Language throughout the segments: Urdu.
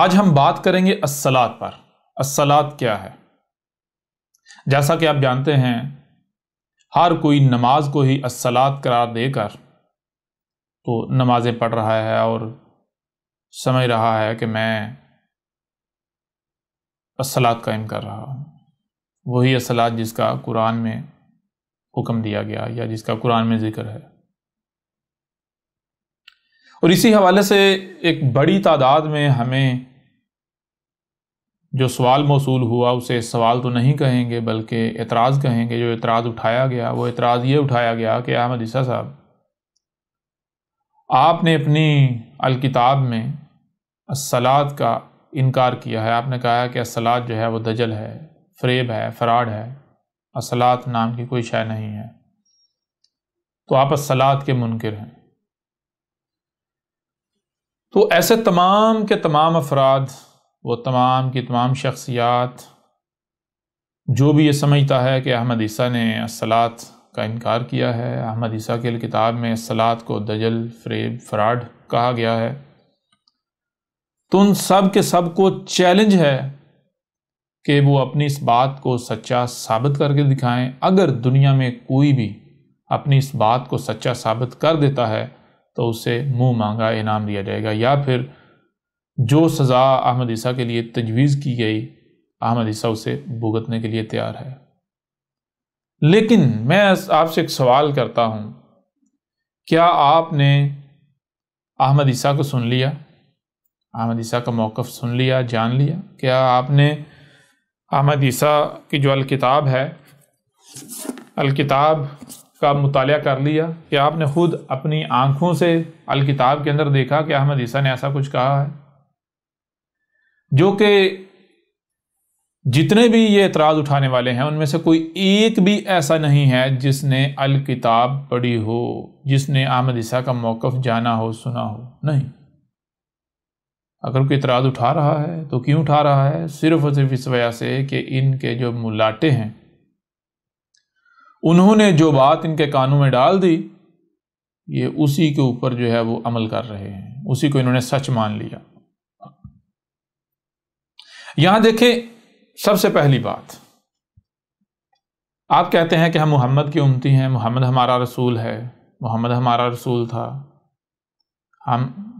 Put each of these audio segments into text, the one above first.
آج ہم بات کریں گے الصلاۃ پر۔ الصلاۃ کیا ہے؟ جیسا کہ آپ جانتے ہیں ہر کوئی نماز کو ہی الصلاۃ قرار دے کر تو نمازیں پڑھ رہا ہے اور سمجھ رہا ہے کہ میں الصلاۃ قائم کر رہا ہوں۔ وہی الصلاۃ جس کا قرآن میں حکم دیا گیا یا جس کا قرآن میں ذکر ہے۔ اور اسی حوالے سے ایک بڑی تعداد میں ہمیں جو سوال موصول ہوا اسے سوال تو نہیں کہیں گے بلکہ اعتراض کہیں گے۔ جو اعتراض اٹھایا گیا وہ اعتراض یہ اٹھایا گیا کہ احمد عیسیٰ صاحب، آپ نے اپنی الکتاب میں الصلاۃ کا انکار کیا ہے۔ آپ نے کہا ہے کہ الصلاۃ جو ہے وہ دجل ہے، فریب ہے، فراڈ ہے، الصلاۃ نام کی کوئی شے نہیں ہے، تو آپ الصلاۃ کے منکر ہیں۔ تو ایسے تمام کے تمام افراد، وہ تمام کی تمام شخصیات جو بھی یہ سمجھتا ہے کہ احمد عیسیٰ نے الصلاۃ کا انکار کیا ہے، احمد عیسیٰ کی کتاب میں الصلاۃ کو دجل، فریب، فراڈ کہا گیا ہے، تو ان سب کے سب کو چیلنج ہے کہ وہ اپنی اس بات کو سچا ثابت کر کے دکھائیں۔ اگر دنیا میں کوئی بھی اپنی اس بات کو سچا ثابت کر دیتا ہے تو اسے منہ مانگا انعام دیا جائے گا، یا پھر جو سزا احمد عیسیٰ کے لیے تجویز کی گئی احمد عیسیٰ اسے بھگتنے کے لیے تیار ہے۔ لیکن میں آپ سے ایک سوال کرتا ہوں، کیا آپ نے احمد عیسیٰ کو سن لیا؟ احمد عیسیٰ کا موقف سن لیا، جان لیا؟ کیا آپ نے احمد عیسیٰ کی جو الکتاب ہے، الکتاب کا مطالعہ کر لیا؟ کیا آپ نے خود اپنی آنکھوں سے الکتاب کے اندر دیکھا کہ احمد عیسیٰ نے ایسا کچھ کہا ہے؟ جو کہ جتنے بھی یہ اعتراض اٹھانے والے ہیں ان میں سے کوئی ایک بھی ایسا نہیں ہے جس نے الکتاب پڑھی ہو، جس نے احمد عیسیٰ کا موقف جانا ہو، سنا ہو۔ نہیں۔ اگر کوئی اعتراض اٹھا رہا ہے تو کیوں اٹھا رہا ہے؟ صرف اور صرف اس وجہ سے کہ ان کے جو ملاٹے ہیں انہوں نے جو بات ان کے کانوں میں ڈال دی، یہ اسی کے اوپر جو ہے وہ عمل کر رہے ہیں، اسی کو انہوں نے سچ مان لیا۔ یہاں دیکھیں، سب سے پہلی بات، آپ کہتے ہیں کہ ہم محمد کی امتی ہیں، محمد ہمارا رسول ہے، محمد ہمارا رسول تھا۔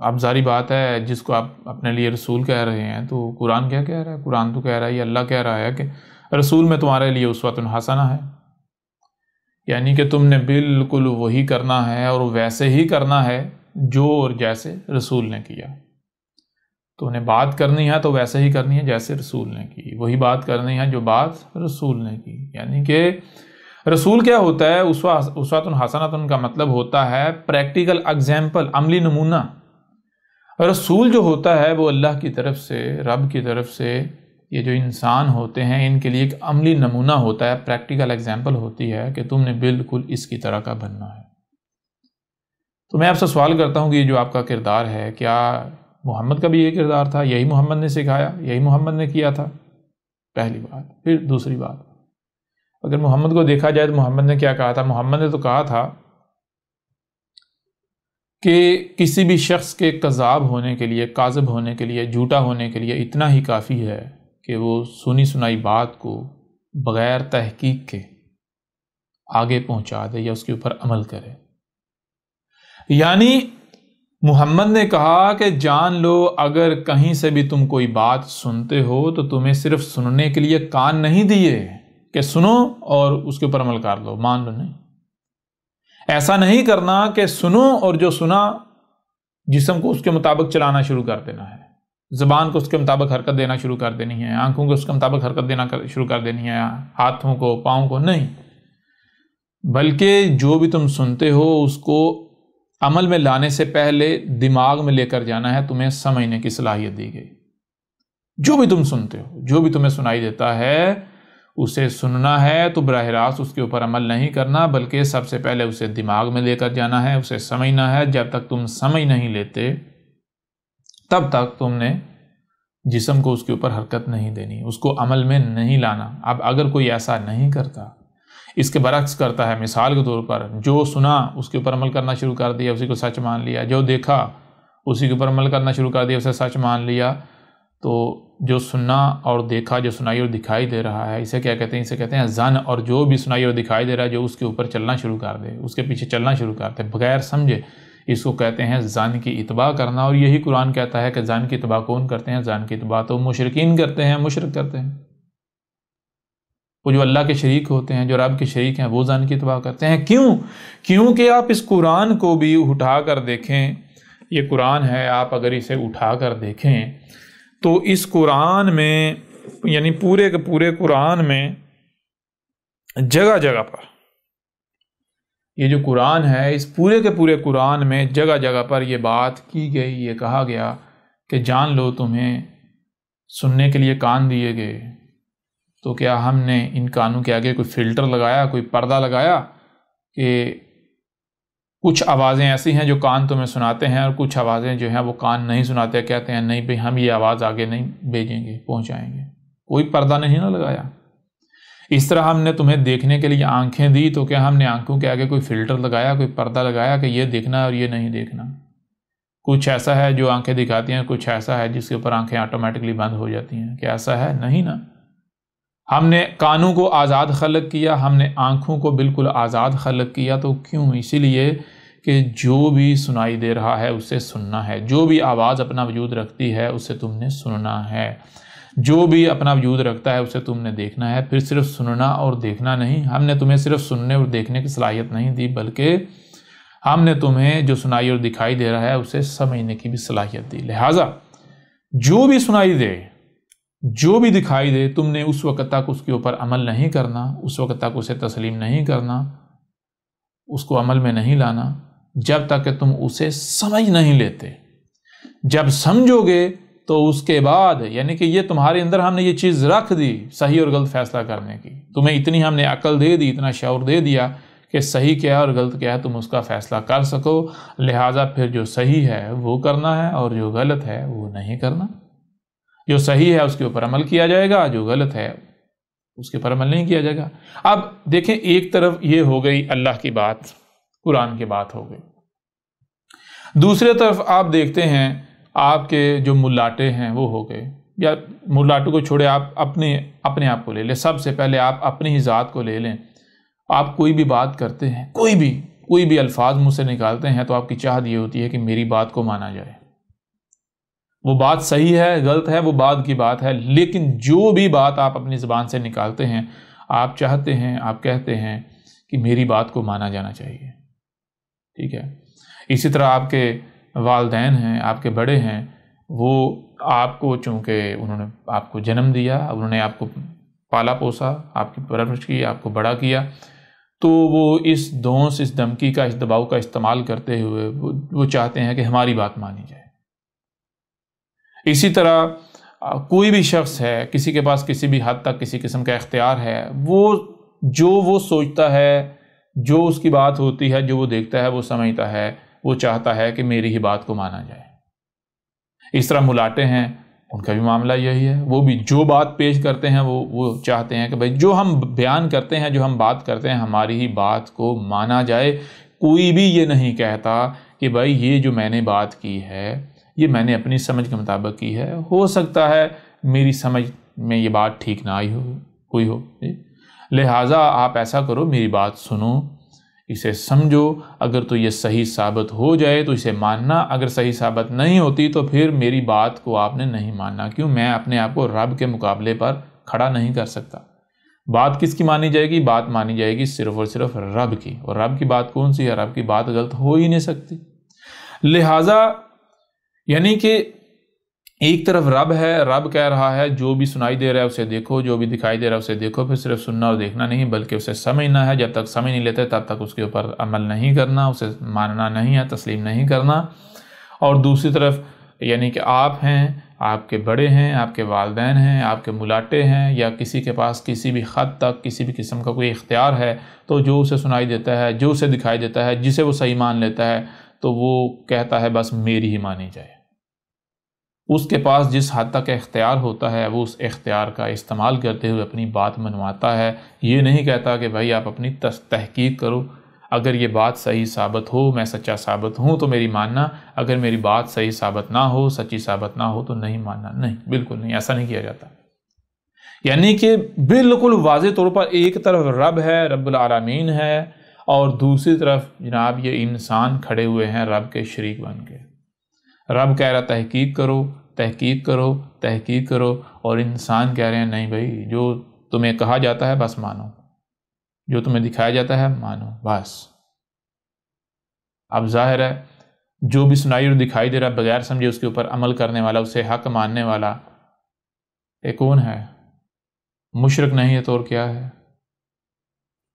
اب ظاہری بات ہے، جس کو آپ اپنے لیے رسول کہہ رہے ہیں تو قرآن کیا کہہ رہا ہے؟ قرآن تو کہہ رہا ہے، یہ اللہ کہہ رہا ہے کہ رسول میں تمہارے لیے اسوۃ حسنہ ہے، یعنی کہ تم نے بالکل وہی کرنا ہے اور ویسے ہی کرنا ہے جو اور جیسے رسول نے کیا۔ تو انہیں بات کرنی ہے تو ویسے ہی کرنی ہے جیسے رسول نے کی، وہی بات کرنی ہے جو بات رسول نے کی۔ یعنی کہ رسول کیا ہوتا ہے؟ اسوۃ حسنۃ کا مطلب ہوتا ہے پریکٹیکل ایگزامپل، عملی نمونہ۔ رسول جو ہوتا ہے وہ اللہ کی طرف سے، رب کی طرف سے، یہ جو انسان ہوتے ہیں ان کے لیے ایک عملی نمونہ ہوتا ہے، پریکٹیکل ایگزامپل ہوتی ہے کہ تم نے بالکل اس کی طرح کا بننا ہے۔ تو میں آپ سے سوال کرتا ہوں کہ یہ جو آپ کا کردار ہے، کیا محمد کا بھی یہ کردار تھا؟ یہی محمد نے سکھایا، یہی محمد نے کیا تھا؟ پہلی بات۔ پھر دوسری بات، اگر محمد کو دیکھا جائے تو محمد نے کیا کہا تھا؟ محمد نے تو کہا تھا کہ کسی بھی شخص کے کذاب ہونے کے لیے، کاذب ہونے کے لیے، جھوٹا ہونے کے لیے اتنا ہی کافی ہے کہ وہ سنی سنائی بات کو بغیر تحقیق کے آگے پہنچا دے یا اس کے اوپر عمل کرے۔ یعنی محمد نے کہا کہ جان لو، اگر کہیں سے بھی تم کوئی بات سنتے ہو تو تمہیں صرف سننے کے لیے کان نہیں دیے کہ سنو اور اس کے اوپر عمل کر لو، مان لو، نہیں۔ ایسا نہیں کرنا کہ سنو اور جو سنا جسم کو اس کے مطابق چلانا شروع کر دینا ہے، زبان کو اس کے مطابق حرکت دینا شروع کر دینی ہے، آنکھوں کو اس کے مطابق حرکت دینا شروع کر دینی ہے، ہاتھوں کو، پاؤں کو، نہیں۔ بلکہ جو بھی تم سنتے ہو اس کو عمل میں لانے سے پہلے دماغ میں لے کر جانا ہے، تمہیں سمجھنے کی صلاحیت دی گئی۔ جو بھی تم سنتے ہو، جو بھی تمہیں سنائی دیتا ہے، اسے سننا ہے تو براہ راست اس کے اوپر عمل نہیں کرنا، بلکہ سب سے پہلے اسے دماغ میں لے کر جانا ہے، اسے سمجھنا ہے۔ جب تک تم سمجھ نہیں لیتے تب تک تم نے جسم کو اس کے اوپر حرکت نہیں دینی، اس کو عمل میں نہیں لانا۔ اب اگر کوئی ایسا نہیں کرتا، اس کے برعکس کرتا ہے، مثال کے طور پر جو سنا اس کے اوپر عمل کرنا شروع کر دیا، اسی کو سچ مان لیا، جو دیکھا اسی کے اوپر عمل کرنا شروع کر دیا، اسے سچ مان لیا، تو جو سننا اور دیکھا، جو سنائی اور دکھائی دے رہا ہے، اسے کیا کہتے ہیں؟ اسے کہتے ہیں ظن۔ اور جو بھی سنائی اور دکھائی دے رہا ہے، جو اس کے اوپر چلنا شروع کر دے، اس کے پیچھے چلنا شروع کر دے بغیر سمجھے، اس کو کہتے ہیں ظن کی اتباع کرنا۔ اور یہی قرآن کہتا ہے کہ ظن کی اتباع کون کرتے ہیں؟ ظن کی اتباع تو مشرکین کرتے ہیں، مشرک کرتے ہیں۔ وہ جو اللہ کے شریک ہوتے ہیں، جو رب کے شریک ہیں، وہ ظن کی اتباع کرتے ہیں۔ کیونکہ آپ اس قرآن کو بھی اٹھا کر دیکھیں، یہ قرآن ہے، آپ اگر اسے اٹھا کر دیکھیں تو اس قرآن میں، یعنی پورے کے پورے قرآن میں جگہ جگہ پر، یہ جو قرآن ہے اس پورے کے پورے قرآن میں جگہ جگہ پر یہ بات کی گئی، یہ کہا گیا کہ جان لو تمہیں سننے کے لیے کان دیے گئے، تو کیا ہم نے ان کانوں کے آگے کوئی فلٹر لگایا، کوئی پردہ لگایا کہ کچھ آوازیں ایسی ہیں جو کان تمہیں سناتے ہیں اور کچھ آوازیں جو ہیں وہ کان نہیں سناتے، کہتے ہیں نہیں بھئی ہم یہ آواز آگے نہیں بھیجیں گے، پہنچائیں گے، کوئی پردہ نہیں نہ لگایا۔ اس طرح ہم نے تمہیں دیکھنے کے لیے آنکھیں دی، تو کیا ہم نے آنکھوں کے آگے کوئی فلٹر لگایا، کوئی پردہ لگایا کہ یہ دیکھنا ہے اور یہ نہیں دیکھنا؟ کچھ ایسا ہے جو آنکھیں دکھاتی ہیں، کچھ ایسا ہے جس کے اوپر آنکھیں آٹومیٹکلی بند ہو جاتی ہیں، کیا ایسا ہے؟ نہیں نا۔ ہم نے کانوں کو آزاد خلق کیا، ہم نے آنکھوں کو بالکل آزاد خلق کیا، تو کیوں؟ اسی لیے کہ جو بھی سنائی دے رہا ہے اسے سننا ہے، جو بھی آواز اپنا وجود رکھتی ہے اسے تم نے سننا ہے، جو بھی اپنا وجود رکھتا ہے اسے تم نے دیکھنا ہے۔ پھر صرف سننا اور دیکھنا نہیں، ہم نے تمہیں صرف سننے اور دیکھنے کی صلاحیت نہیں دی، بلکہ ہم نے تمہیں جو سنائی اور دکھائی دے رہا ہے اسے سمجھنے کی بھی صلاحیت دی۔ لہٰذا جو بھی سنائی دے، جو بھی دکھائی دے، تم نے اس وقت تک اس کے اوپر عمل نہیں کرنا، اس وقت تک اسے تسلیم نہیں کرنا، اس کو عمل میں نہیں لانا، جب تک کہ تم اسے سمجھ نہیں لیتے۔ جب سمجھو گے تو اس کے بعد، یعنی کہ یہ تمہارے اندر ہم نے یہ چیز رکھ دی صحیح اور غلط فیصلہ کرنے کی، تمہیں اتنی ہم نے عقل دے دی، اتنا شعور دے دیا کہ صحیح کیا ہے اور غلط کیا ہے، تم اس کا فیصلہ کر سکو۔ لہٰذا پھر جو صحیح ہے وہ کرنا ہے اور جو غلط ہے وہ نہیں کرنا۔ جو صحیح ہے اس کے اوپر عمل کیا جائے گا، جو غلط ہے اس کے اوپر عمل نہیں کیا جائے گا۔ اب دیکھیں، ایک طرف یہ ہو گئی اللہ کی بات، قرآن کی بات ہو گئی، دوسری طرف آپ دیکھتے ہیں آپ کے جو ملاٹے ہیں وہ ہو گئے، یا ملاٹوں کو چھوڑے، آپ اپنے آپ کو لے لیں، سب سے پہلے آپ اپنی ہی ذات کو لے لیں۔ آپ کوئی بھی بات کرتے ہیں، کوئی بھی الفاظ منہ سے نکالتے ہیں تو آپ کی چاہت یہ ہوتی ہے کہ میری بات کو مانا جائے۔ وہ بات صحیح ہے غلط ہے وہ بعد کی بات ہے، لیکن جو بھی بات آپ اپنی زبان سے نکالتے ہیں آپ چاہتے ہیں، آپ کہتے ہیں کہ میری بات کو مانا جانا چاہیے، ٹھیک ہے۔ اسی طرح آپ کے والدین ہیں، آپ کے بڑے ہیں، وہ آپ کو، چونکہ انہوں نے آپ کو جنم دیا، انہوں نے آپ کو پالا پوسا، آپ کی پرورش کی، آپ کو بڑا کیا، تو وہ اس دھونس، اس دھمکی کا، اس دباؤ کا استعمال کرتے ہوئے وہ چاہتے ہیں کہ ہماری بات مانی جائے۔ اسی طرح کوئی بھی شخص ہے، کسی کے پاس کسی بھی حد تک کسی قسم کا اختیار ہے، وہ سوچتا ہے، جو اس کی بات ہوتی ہے، جو وہ دیکھتا ہے، وہ سمجھتا ہے، وہ چاہتا ہے کہ میری ہی بات کو مانا جائے۔ اس طرح ملاٹے ہیں، ان کا بھی معاملہ یہی ہے، وہ بھی جو بات پیش کرتے ہیں وہ چاہتے ہیں کہ بھائی جو ہم بیان کرتے ہیں، جو ہم بات کرتے ہیں، ہماری ہی بات کو مانا جائے۔ کوئی بھی یہ نہیں کہتا کہ بھائی یہ جو میں نے بات کی ہے یہ میں نے اپنی سمجھ کے مطابق کی ہے، ہو سکتا ہے میری سمجھ میں یہ بات ٹھیک نہ آئی ہوئی ہو، لہٰذا آپ ایسا کرو، میری بات سنو، اسے سمجھو، اگر تو یہ صحیح ثابت ہو جائے تو اسے ماننا، اگر صحیح ثابت نہیں ہوتی تو پھر میری بات کو آپ نے نہیں ماننا۔ کیوں؟ میں اپنے آپ کو رب کے مقابلے پر کھڑا نہیں کر سکتا۔ بات کس کی مانی جائے گی؟ بات مانی جائے گی صرف اور صرف رب کی، اور رب کی بات کون سی ہے؟ رب کی بات غلط ہو ہی نہیں سکتی۔ لہٰذا یعنی کہ ایک طرف رب ہے، رب کہہ رہا ہے جو بھی سنائی دے رہا ہے اسے دیکھو، جو بھی دکھائی دے رہا ہے اسے دیکھو، پھر صرف سننا اور دیکھنا نہیں بلکہ اسے سمجھنا ہے، جب تک سمجھ نہیں لیتے تب تک اس کے اوپر عمل نہیں کرنا، اسے ماننا نہیں ہے، تسلیم نہیں کرنا۔ اور دوسری طرف یعنی کہ آپ ہیں، آپ کے بڑے ہیں، آپ کے والدین ہیں، آپ کے ملاٹے ہیں، یا کسی کے پاس کسی بھی حد تک کسی بھی قسم کا کوئی اختیار ہے، تو جو اسے سنائی دیتا ہے، جو اسے دکھائی دیتا ہے، جسے وہ صحیح مان لیتا ہے، تو وہ کہتا ہے بس میری ہی مانی جائے۔ اس کے پاس جس حد تک اختیار ہوتا ہے وہ اس اختیار کا استعمال کرتے ہوئے اپنی بات منواتا ہے۔ یہ نہیں کہتا کہ بھائی آپ اپنی تحقیق کرو، اگر یہ بات صحیح ثابت ہو، میں سچا ثابت ہوں تو میری ماننا، اگر میری بات صحیح ثابت نہ ہو، سچی ثابت نہ ہو تو نہیں ماننا۔ نہیں، بالکل نہیں، ایسا نہیں کیا جاتا۔ یعنی کہ بالکل واضح طور پر ایک طرف رب ہے، رب العالمین ہے، اور دوسری طرف جناب یہ انسان کھڑے ہوئے ہیں رب کے شریک بن کے۔ رب کہہ رہا تحقیق کرو، تحقیق کرو، تحقیق کرو، اور انسان کہہ رہے ہیں نہیں بھائی، جو تمہیں کہا جاتا ہے بس مانو، جو تمہیں دکھایا جاتا ہے مانو بس۔ اب ظاہر ہے جو بھی سنائی اور دکھائی دے رہا بغیر سمجھے اس کے اوپر عمل کرنے والا، اسے حق ماننے والا، یہ کون ہے؟ مشرک نہیں ہے تو اور کیا ہے؟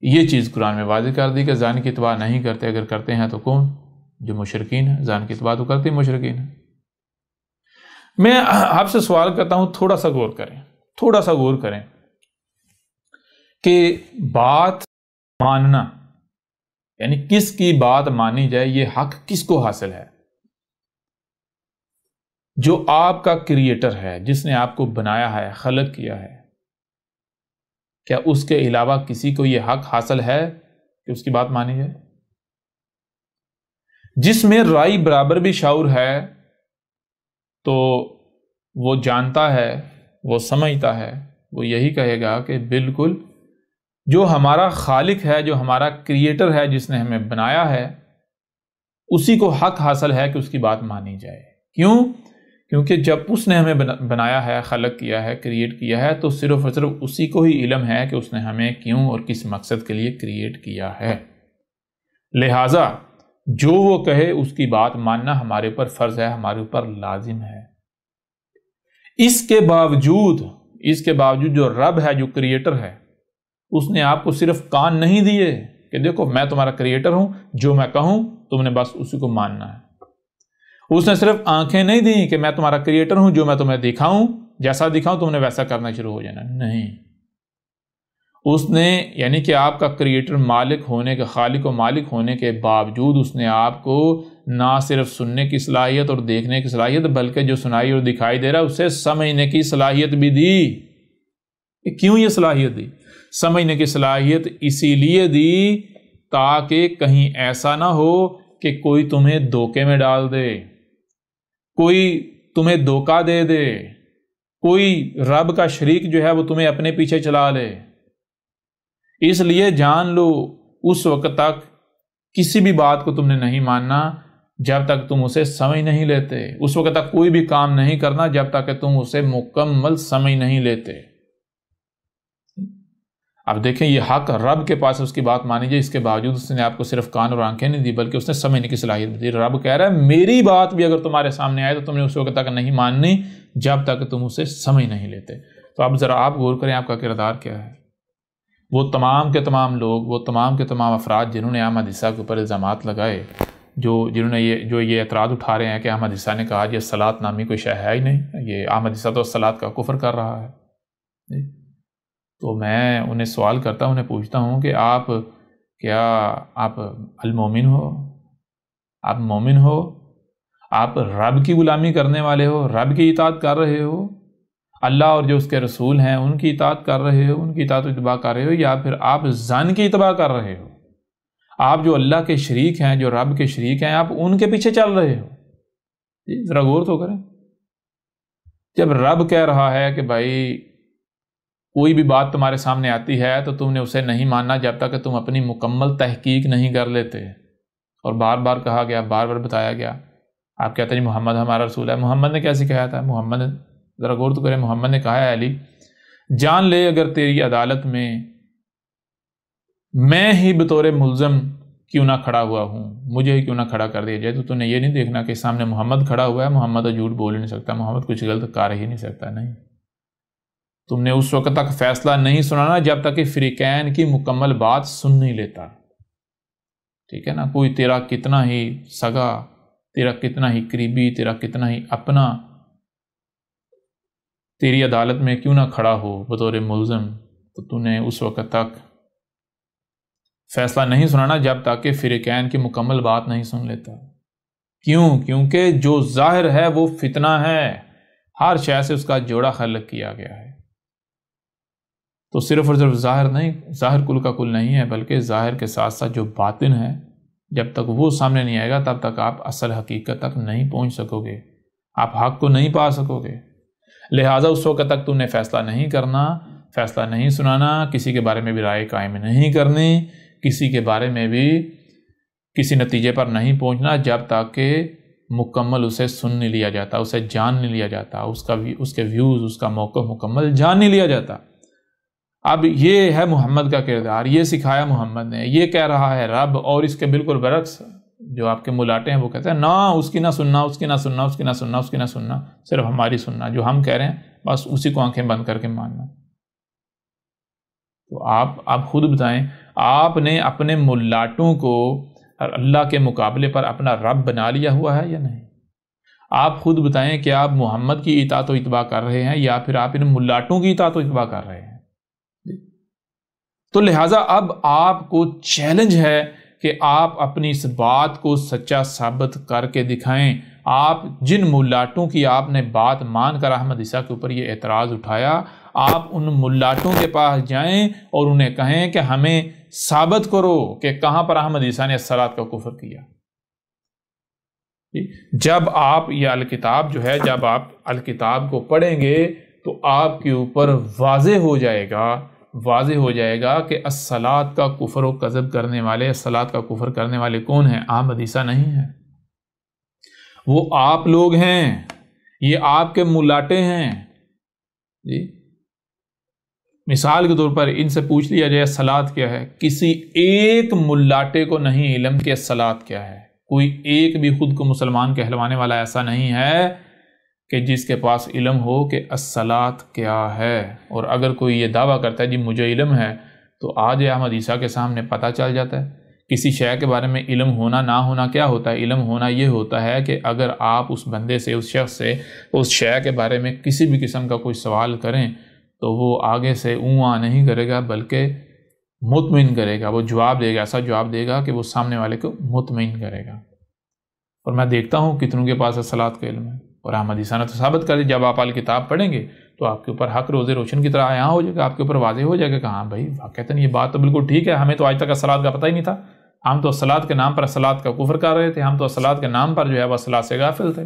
یہ چیز قرآن میں واضح کر دی کہ ظن کی اتباع نہیں کرتے، اگر کرتے ہیں تو کون؟ جو مشرکین ہیں۔ ظن کی اتباع تو کرتے مشرکین ہیں۔ میں آپ سے سوال کرتا ہوں، تھوڑا سا غور کریں، تھوڑا سا غور کریں کہ بات ماننا، یعنی کس کی بات مانی جائے، یہ حق کس کو حاصل ہے؟ جو آپ کا کریٹر ہے، جس نے آپ کو بنایا ہے، خلق کیا ہے، کیا اس کے علاوہ کسی کو یہ حق حاصل ہے کہ اس کی بات مانی جائے؟ جس میں رائے برابر بھی شعور ہے تو وہ جانتا ہے، وہ سمجھتا ہے، وہ یہی کہے گا کہ بالکل جو ہمارا خالق ہے، جو ہمارا کریٹر ہے، جس نے ہمیں بنایا ہے، اسی کو حق حاصل ہے کہ اس کی بات مانی جائے۔ کیوں؟ کیونکہ جب اس نے ہمیں بنایا ہے، خلق کیا ہے، کریٹ کیا ہے، تو صرف اور صرف اسی کو ہی علم ہے کہ اس نے ہمیں کیوں اور کس مقصد کے لیے کریٹ کیا ہے۔ لہٰذا جو وہ کہے اس کی بات ماننا ہمارے اوپر فرض ہے، ہمارے اوپر لازم ہے۔ اس کے باوجود جو رب ہے، جو کریٹر ہے، اس نے آپ کو صرف کان نہیں دیے کہ دیکھو میں تمہارا کریٹر ہوں، جو میں کہوں تم نے بس اسی کو ماننا ہے۔ اس نے صرف آنکھیں نہیں دیں کہ میں تمہارا کریٹر ہوں، جو میں تمہیں دکھاؤں، جیسا دکھاؤں تم نے ویسا کرنا شروع ہو جانا۔ نہیں، اس نے یعنی کہ آپ کا کریٹر مالک ہونے کے، خالق و مالک ہونے کے باوجود اس نے آپ کو نہ صرف سننے کی صلاحیت اور دیکھنے کی صلاحیت، بلکہ جو سنائی اور دکھائی دے رہا ہے اسے سمجھنے کی صلاحیت بھی دی۔ کیوں یہ صلاحیت دی؟ سمجھنے کی صلاحیت اسی لیے دی تاکہ کہیں ایسا نہ ہو کہ کوئی تمہیں دھوکے میں ڈال دے، کوئی تمہیں دھوکہ دے دے، کوئی رب کا شریک جو ہے وہ تمہیں اپنے پیچھے چلا لے۔ اس لیے جان لو اس وقت تک کسی بھی بات کو تم نے نہیں ماننا جب تک تم اسے سمجھ نہیں لیتے، اس وقت تک کوئی بھی کام نہیں کرنا جب تک کہ تم اسے مکمل سمجھ نہیں لیتے۔ اب دیکھیں یہ حق رب کے پاس اس کی بات مانی جائے، اس کے باوجود اس نے آپ کو صرف کان اور آنکھیں نہیں دی بلکہ اس نے سمجھنے کی صلاحیت بھی دی۔ رب کہہ رہا ہے میری بات بھی اگر تمہارے سامنے آئے تو تم نے اس وقت تک نہیں ماننی جب تک تم اسے سمجھ نہیں لیتے۔ تو اب ذرا آپ غور کریں آپ کا کردار کیا ہے۔ وہ تمام کے تمام لوگ، وہ تمام کے تمام افراد جنہوں نے احمد عیسیٰ کے اوپر الزامات لگائے، جنہوں نے یہ اعتراض اٹھا رہے ہیں کہ احمد عیسیٰ نے کہا یہ صلاۃ نامی کوئی شے ہے ہی نہیں، یہ احمد عیسیٰ تو صلاۃ کا کفر کر رہا ہے، تو میں انہیں سوال کرتا ہوں، انہیں پوچھتا ہوں کہ آپ المومن ہو؟ آپ مومن ہو؟ آپ رب کی غلامی کرنے والے ہو؟ رب کی اطاعت کر رہے ہو؟ اللہ اور جو اس کے رسول ہیں ان کی اطاعت کر رہے ہو، ان کی اطاعت و اتباع کر رہے ہو، یا پھر آپ ظن کی اتباع کر رہے ہو؟ آپ جو اللہ کے شریک ہیں، جو رب کے شریک ہیں، آپ ان کے پیچھے چل رہے ہو؟ ذرا غور تو کریں۔ جب رب کہہ رہا ہے کہ بھائی کوئی بھی بات تمہارے سامنے آتی ہے تو تم نے اسے نہیں ماننا جب تک کہ تم اپنی مکمل تحقیق نہیں کر لیتے، اور بار بار کہا گیا، بار بار بتایا گیا۔ آپ کہتے ہیں محمد ہمارا رسول ہے، محمد نے کیسے کہا تھا؟ محمد نے، ذرا غور تو کریں، محمد نے کہا ہے علی جان لے اگر تیری عدالت میں ہی بطور ملزم کیوں نہ کھڑا ہوا ہوں، مجھے ہی کیوں نہ کھڑا کر دیا جائے، تو تم نے یہ نہیں دیکھنا کہ سامنے محمد کھڑا ہوا ہے، محمد تو جھوٹ بول ہی نہیں سکتا، محمد کچھ غلط کر ہی نہیں سکتا۔ نہیں، تم نے اس وقت تک فیصلہ نہیں سنانا جب تک کہ فریقین کی مکمل بات سن نہیں لیتا، ٹھیک ہے نا؟ کوئی تیرا کتنا ہی سگا، تیرا کتنا ہی قریبی، تیرا کتنا ہی اپنا تیری عدالت میں کیوں نہ کھڑا ہو بطور ملزم، تو تو نے اس وقت تک فیصلہ نہیں سنانا جب تک کہ فریقین کی مکمل بات نہیں سن لیتا۔ کیوں؟ کیونکہ جو ظاہر ہے وہ فتنہ ہے، ہر شے سے اس کا جوڑا خلق کیا گیا ہے۔ تو صرف اور صرف ظاہر نہیں، ظاہر کل کا کل نہیں ہے، بلکہ ظاہر کے ساتھ ساتھ جو باطن ہے، جب تک وہ سامنے نہیں آئے گا تب تک آپ اصل حقیقت تک نہیں پہنچ سکو گے، آپ حق کو نہیں پا سکو گے۔ لہٰذا اس وقت تک تم نے فیصلہ نہیں کرنا، فیصلہ نہیں سنانا، کسی کے بارے میں بھی رائے قائم نہیں کرنی، کسی کے بارے میں بھی کسی نتیجے پر نہیں پہنچنا جب تک کہ مکمل اسے سن نہیں لیا جاتا، اسے جان نہیں لیا جاتا، اس کے ویوز، اس کا موقف مکمل جان نہیں لیا جاتا۔ اب یہ ہے محمد کا کردار، یہ سکھایا محمد نے، یہ کہہ رہا ہے رب، اور اس کے بالکل برعکس جو آپ کے ملاٹے ہیں وہ کہتے ہیں نا اس کی نہ سننا، اس کی نہ سننا، اس کی نہ سننا، اس کی نہ سننا، صرف ہماری سننا، جو ہم کہہ رہے ہیں بس اسی کو آنکھیں بند کر کے ماننا۔ تو آپ خود بتائیں، آپ نے اپنے ملاٹوں کو اللہ کے مقابلے پر اپنا رب بنا لیا ہوا ہے یا نہیں؟ آپ خود بتائیں کہ آپ محمد کی اطاعت و اتباع کر رہے ہیں یا پھر آپ ان ملاٹوں کی اطاعت و اتباع کر رہے ہیں؟ تو لہٰذا اب آپ کو چیلنج ہے کہ آپ اپنی اس بات کو سچا ثابت کر کے دکھائیں۔ آپ جن ملاٹوں کی آپ نے بات مان کر احمد عیسیٰ کے اوپر یہ اعتراض اٹھایا، آپ ان ملاٹوں کے پاس جائیں اور انہیں کہیں کہ ہمیں ثابت کرو کہ کہاں پر احمد عیسیٰ نے الصلاۃ کا کفر کیا۔ جب آپ یہ الکتاب جو ہے، جب آپ الکتاب کو پڑھیں گے تو آپ کے اوپر واضح ہو جائے گا کہ الصلاۃ کا کفر و کذب کرنے والے، الصلاۃ کا کفر کرنے والے کون ہیں؟ احمد عیسیٰ نہیں ہیں، وہ آپ لوگ ہیں، یہ آپ کے ملاٹے ہیں۔ جی مثال کے طور پر ان سے پوچھ لیا جائے الصلاۃ کیا ہے، کسی ایک ملاٹے کو نہیں علم کہ الصلاۃ کیا ہے۔ کوئی ایک بھی خود کو مسلمان کہلوانے والا ایسا نہیں ہے کہ جس کے پاس علم ہو کہ الصلاۃ کیا ہے۔ اور اگر کوئی یہ دعویٰ کرتا ہے جی مجھے علم ہے، تو آج احمد عیسیٰ کے سامنے پتہ چل جاتا ہے کسی شے کے بارے میں علم ہونا نہ ہونا کیا ہوتا ہے۔ علم ہونا یہ ہوتا ہے کہ اگر آپ اس بندے سے، اس شخص سے اس شے کے بارے میں کسی بھی قسم کا کوئی سوال کریں تو وہ آگے سے اوں نہیں کرے گا بلکہ مطمئن کرے گا، وہ جواب دے گا، ایسا جواب دے گا کہ وہ سامنے والے کو مطمئن کرے گا۔ اور میں دیکھتا ہوں کتنوں کے پاس الصلاۃ کا علم ہے، اور احمد عیسیٰ نے تو ثابت کر دی۔ جب آپ الکتاب پڑھیں گے تو آپ کے اوپر حق روز روشن کی طرح یہاں ہو جائے گا، آپ کے اوپر واضح ہو جائے گا کہ ہاں بھائی واقعتاً یہ بات تو بالکل ٹھیک ہے، ہمیں تو آج تک الصلاۃ کا پتہ ہی نہیں تھا، ہم تو الصلاۃ کے نام پر الصلاۃ کا کفر کر رہے تھے، ہم تو الصلاۃ کے نام پر جو ہے وہ الصلاۃ سے غافل تھے،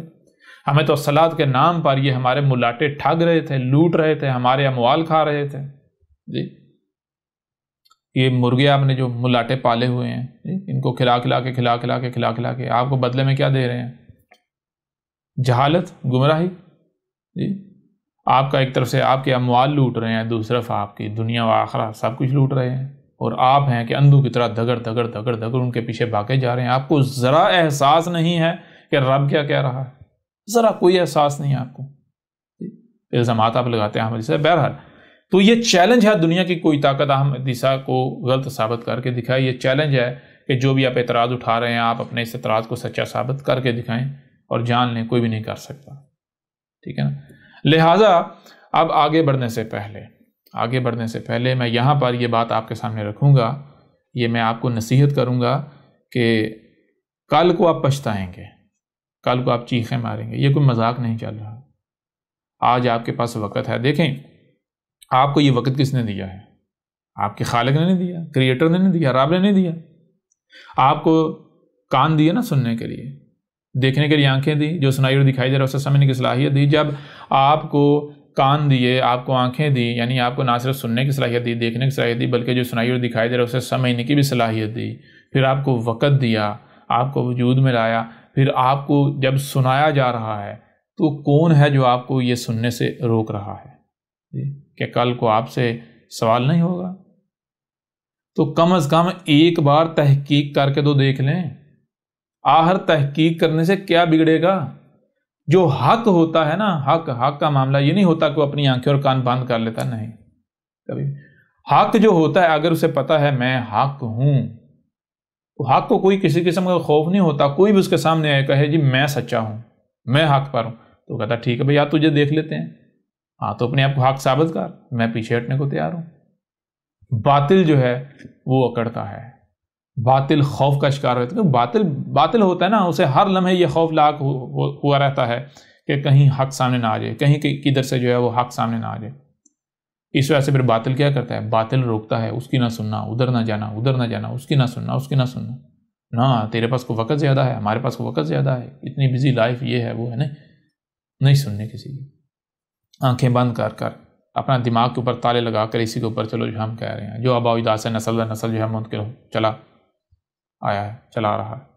ہمیں تو الصلاۃ کے نام پر یہ ہمارے ملاٹے ٹھگ رہے تھے، لوٹ رہے تھے، ہمارے اموال کھا رہے تھے۔ جی یہ مرغے آپ نے جو ملاٹے پالے ہوئے ہیں، ان کو کھلا کھلا کے آپ کو بدلے میں کیا دے رہے ہیں؟ جہالت، گمراہی۔ جی آپ کا ایک طرف سے آپ کے اموال لوٹ رہے ہیں، دوسری طرف آپ کی دنیا و آخرت سب کچھ لوٹ رہے ہیں، اور آپ ہیں کہ اندھوں کی طرح دگڑ ان کے پیچھے بھاگے جا رہے ہیں۔ آپ کو ذرا احساس نہیں ہے کہ رب کیا کہہ رہا ہے، ذرا کوئی احساس نہیں ہے آپ کو، الزامات آپ لگاتے ہیں احمد عیسیٰ۔ بہرحال تو یہ چیلنج ہے دنیا کی کوئی طاقت احمد عیسیٰ کو غلط ثابت کر کے دکھائے۔ یہ چیلنج ہے کہ جو بھی آپ اعتراض اٹھا رہے ہیں آپ اپنے اس اعتراض کو سچا ثابت کر کے دکھائیں، اور جان لیں کوئی بھی نہیں کر سکتا، ٹھیک ہے نا۔ لہٰذا اب آگے بڑھنے سے پہلے میں یہاں پر یہ بات آپ کے سامنے رکھوں گا، یہ میں آپ کو نصیحت کروں گا کہ کل کو آپ پچھتائیں گے، کل کو آپ چیخیں ماریں گے، یہ کوئی مذاق نہیں چل رہا۔ آج آپ کے پاس وقت ہے، دیکھیں آپ کو یہ وقت کس نے دیا ہے؟ آپ کے خالق نے نہیں دیا، کریٹر نے نہیں دیا، رب نے نہیں دیا۔ آپ کو کان دیے نا سننے کے لیے، دیکھنے کے لیے آنکھیں دی، جو سنائی اور دکھائی دے رہا ہے اسے سمجھنے کی صلاحیت دی۔ جب آپ کو کان دیے، آپ کو آنکھیں دی، یعنی آپ کو نہ صرف سننے کی صلاحیت دی، دیکھنے کی صلاحیت دی، بلکہ جو سنائی اور دکھائی دے رہا ہے اسے سمجھنے کی بھی صلاحیت دی۔ پھر آپ کو وقت دیا، آپ کو وجود میں لایا، پھر آپ کو جب سنایا جا رہا ہے تو کون ہے جو آپ کو یہ سننے سے روک رہا ہے کہ کل کو آپ سے سوال نہیں ہوگا؟ تو کم از کم ایک بار تحقیق کر کے تو دیکھ لیں۔ آخر تحقیق کرنے سے کیا بگڑے گا؟ جو حق ہوتا ہے نا، حق کا معاملہ یہ نہیں ہوتا کہ وہ اپنی آنکھیں اور کان بند کر لیتا، نہیں کبھی۔ حق جو ہوتا ہے اگر اسے پتا ہے میں حق ہوں، تو حق کو کوئی کسی قسم کا خوف نہیں ہوتا۔ کوئی بھی اس کے سامنے آئے کہے جی میں سچا ہوں، میں حق پر ہوں، تو کہتا ٹھیک ہے بھئی آپ تجھے دیکھ لیتے ہیں، ہاں تو اپنے آپ کو حق ثابت کر، میں پیچھے ہٹنے کو تیار ہوں۔ باطل جو ہے وہ اکڑتا ہے، باطل خوف کا شکار ہوتا ہے، کیونکہ باطل ہوتا ہے نا، اسے ہر لمحے یہ خوف لاحق ہوا رہتا ہے کہ کہیں حق سامنے نہ آ جائے، کہیں کدھر سے جو ہے وہ حق سامنے نہ آ جائے۔ اس وجہ سے پھر باطل کیا کرتا ہے؟ باطل روکتا ہے، اس کی نہ سننا، ادھر نہ جانا، ادھر نہ جانا، اس کی نہ سننا، اس کی نہ سننا، نہ تیرے پاس کو وقت زیادہ ہے، ہمارے پاس کو وقت زیادہ ہے، اتنی بزی لائف، یہ ہے وہ ہے، نہیں سننے کسی کی، آنکھیں بند کر کر اپنا دماغ کے اوپر تالے لگا کر اسی کے اوپر چلو جو ہم کہہ رہے ہیں، جو آباء و اجداد سے نسل در نسل جو ہے منتقل چلا آیا ہے، چلا رہا ہے۔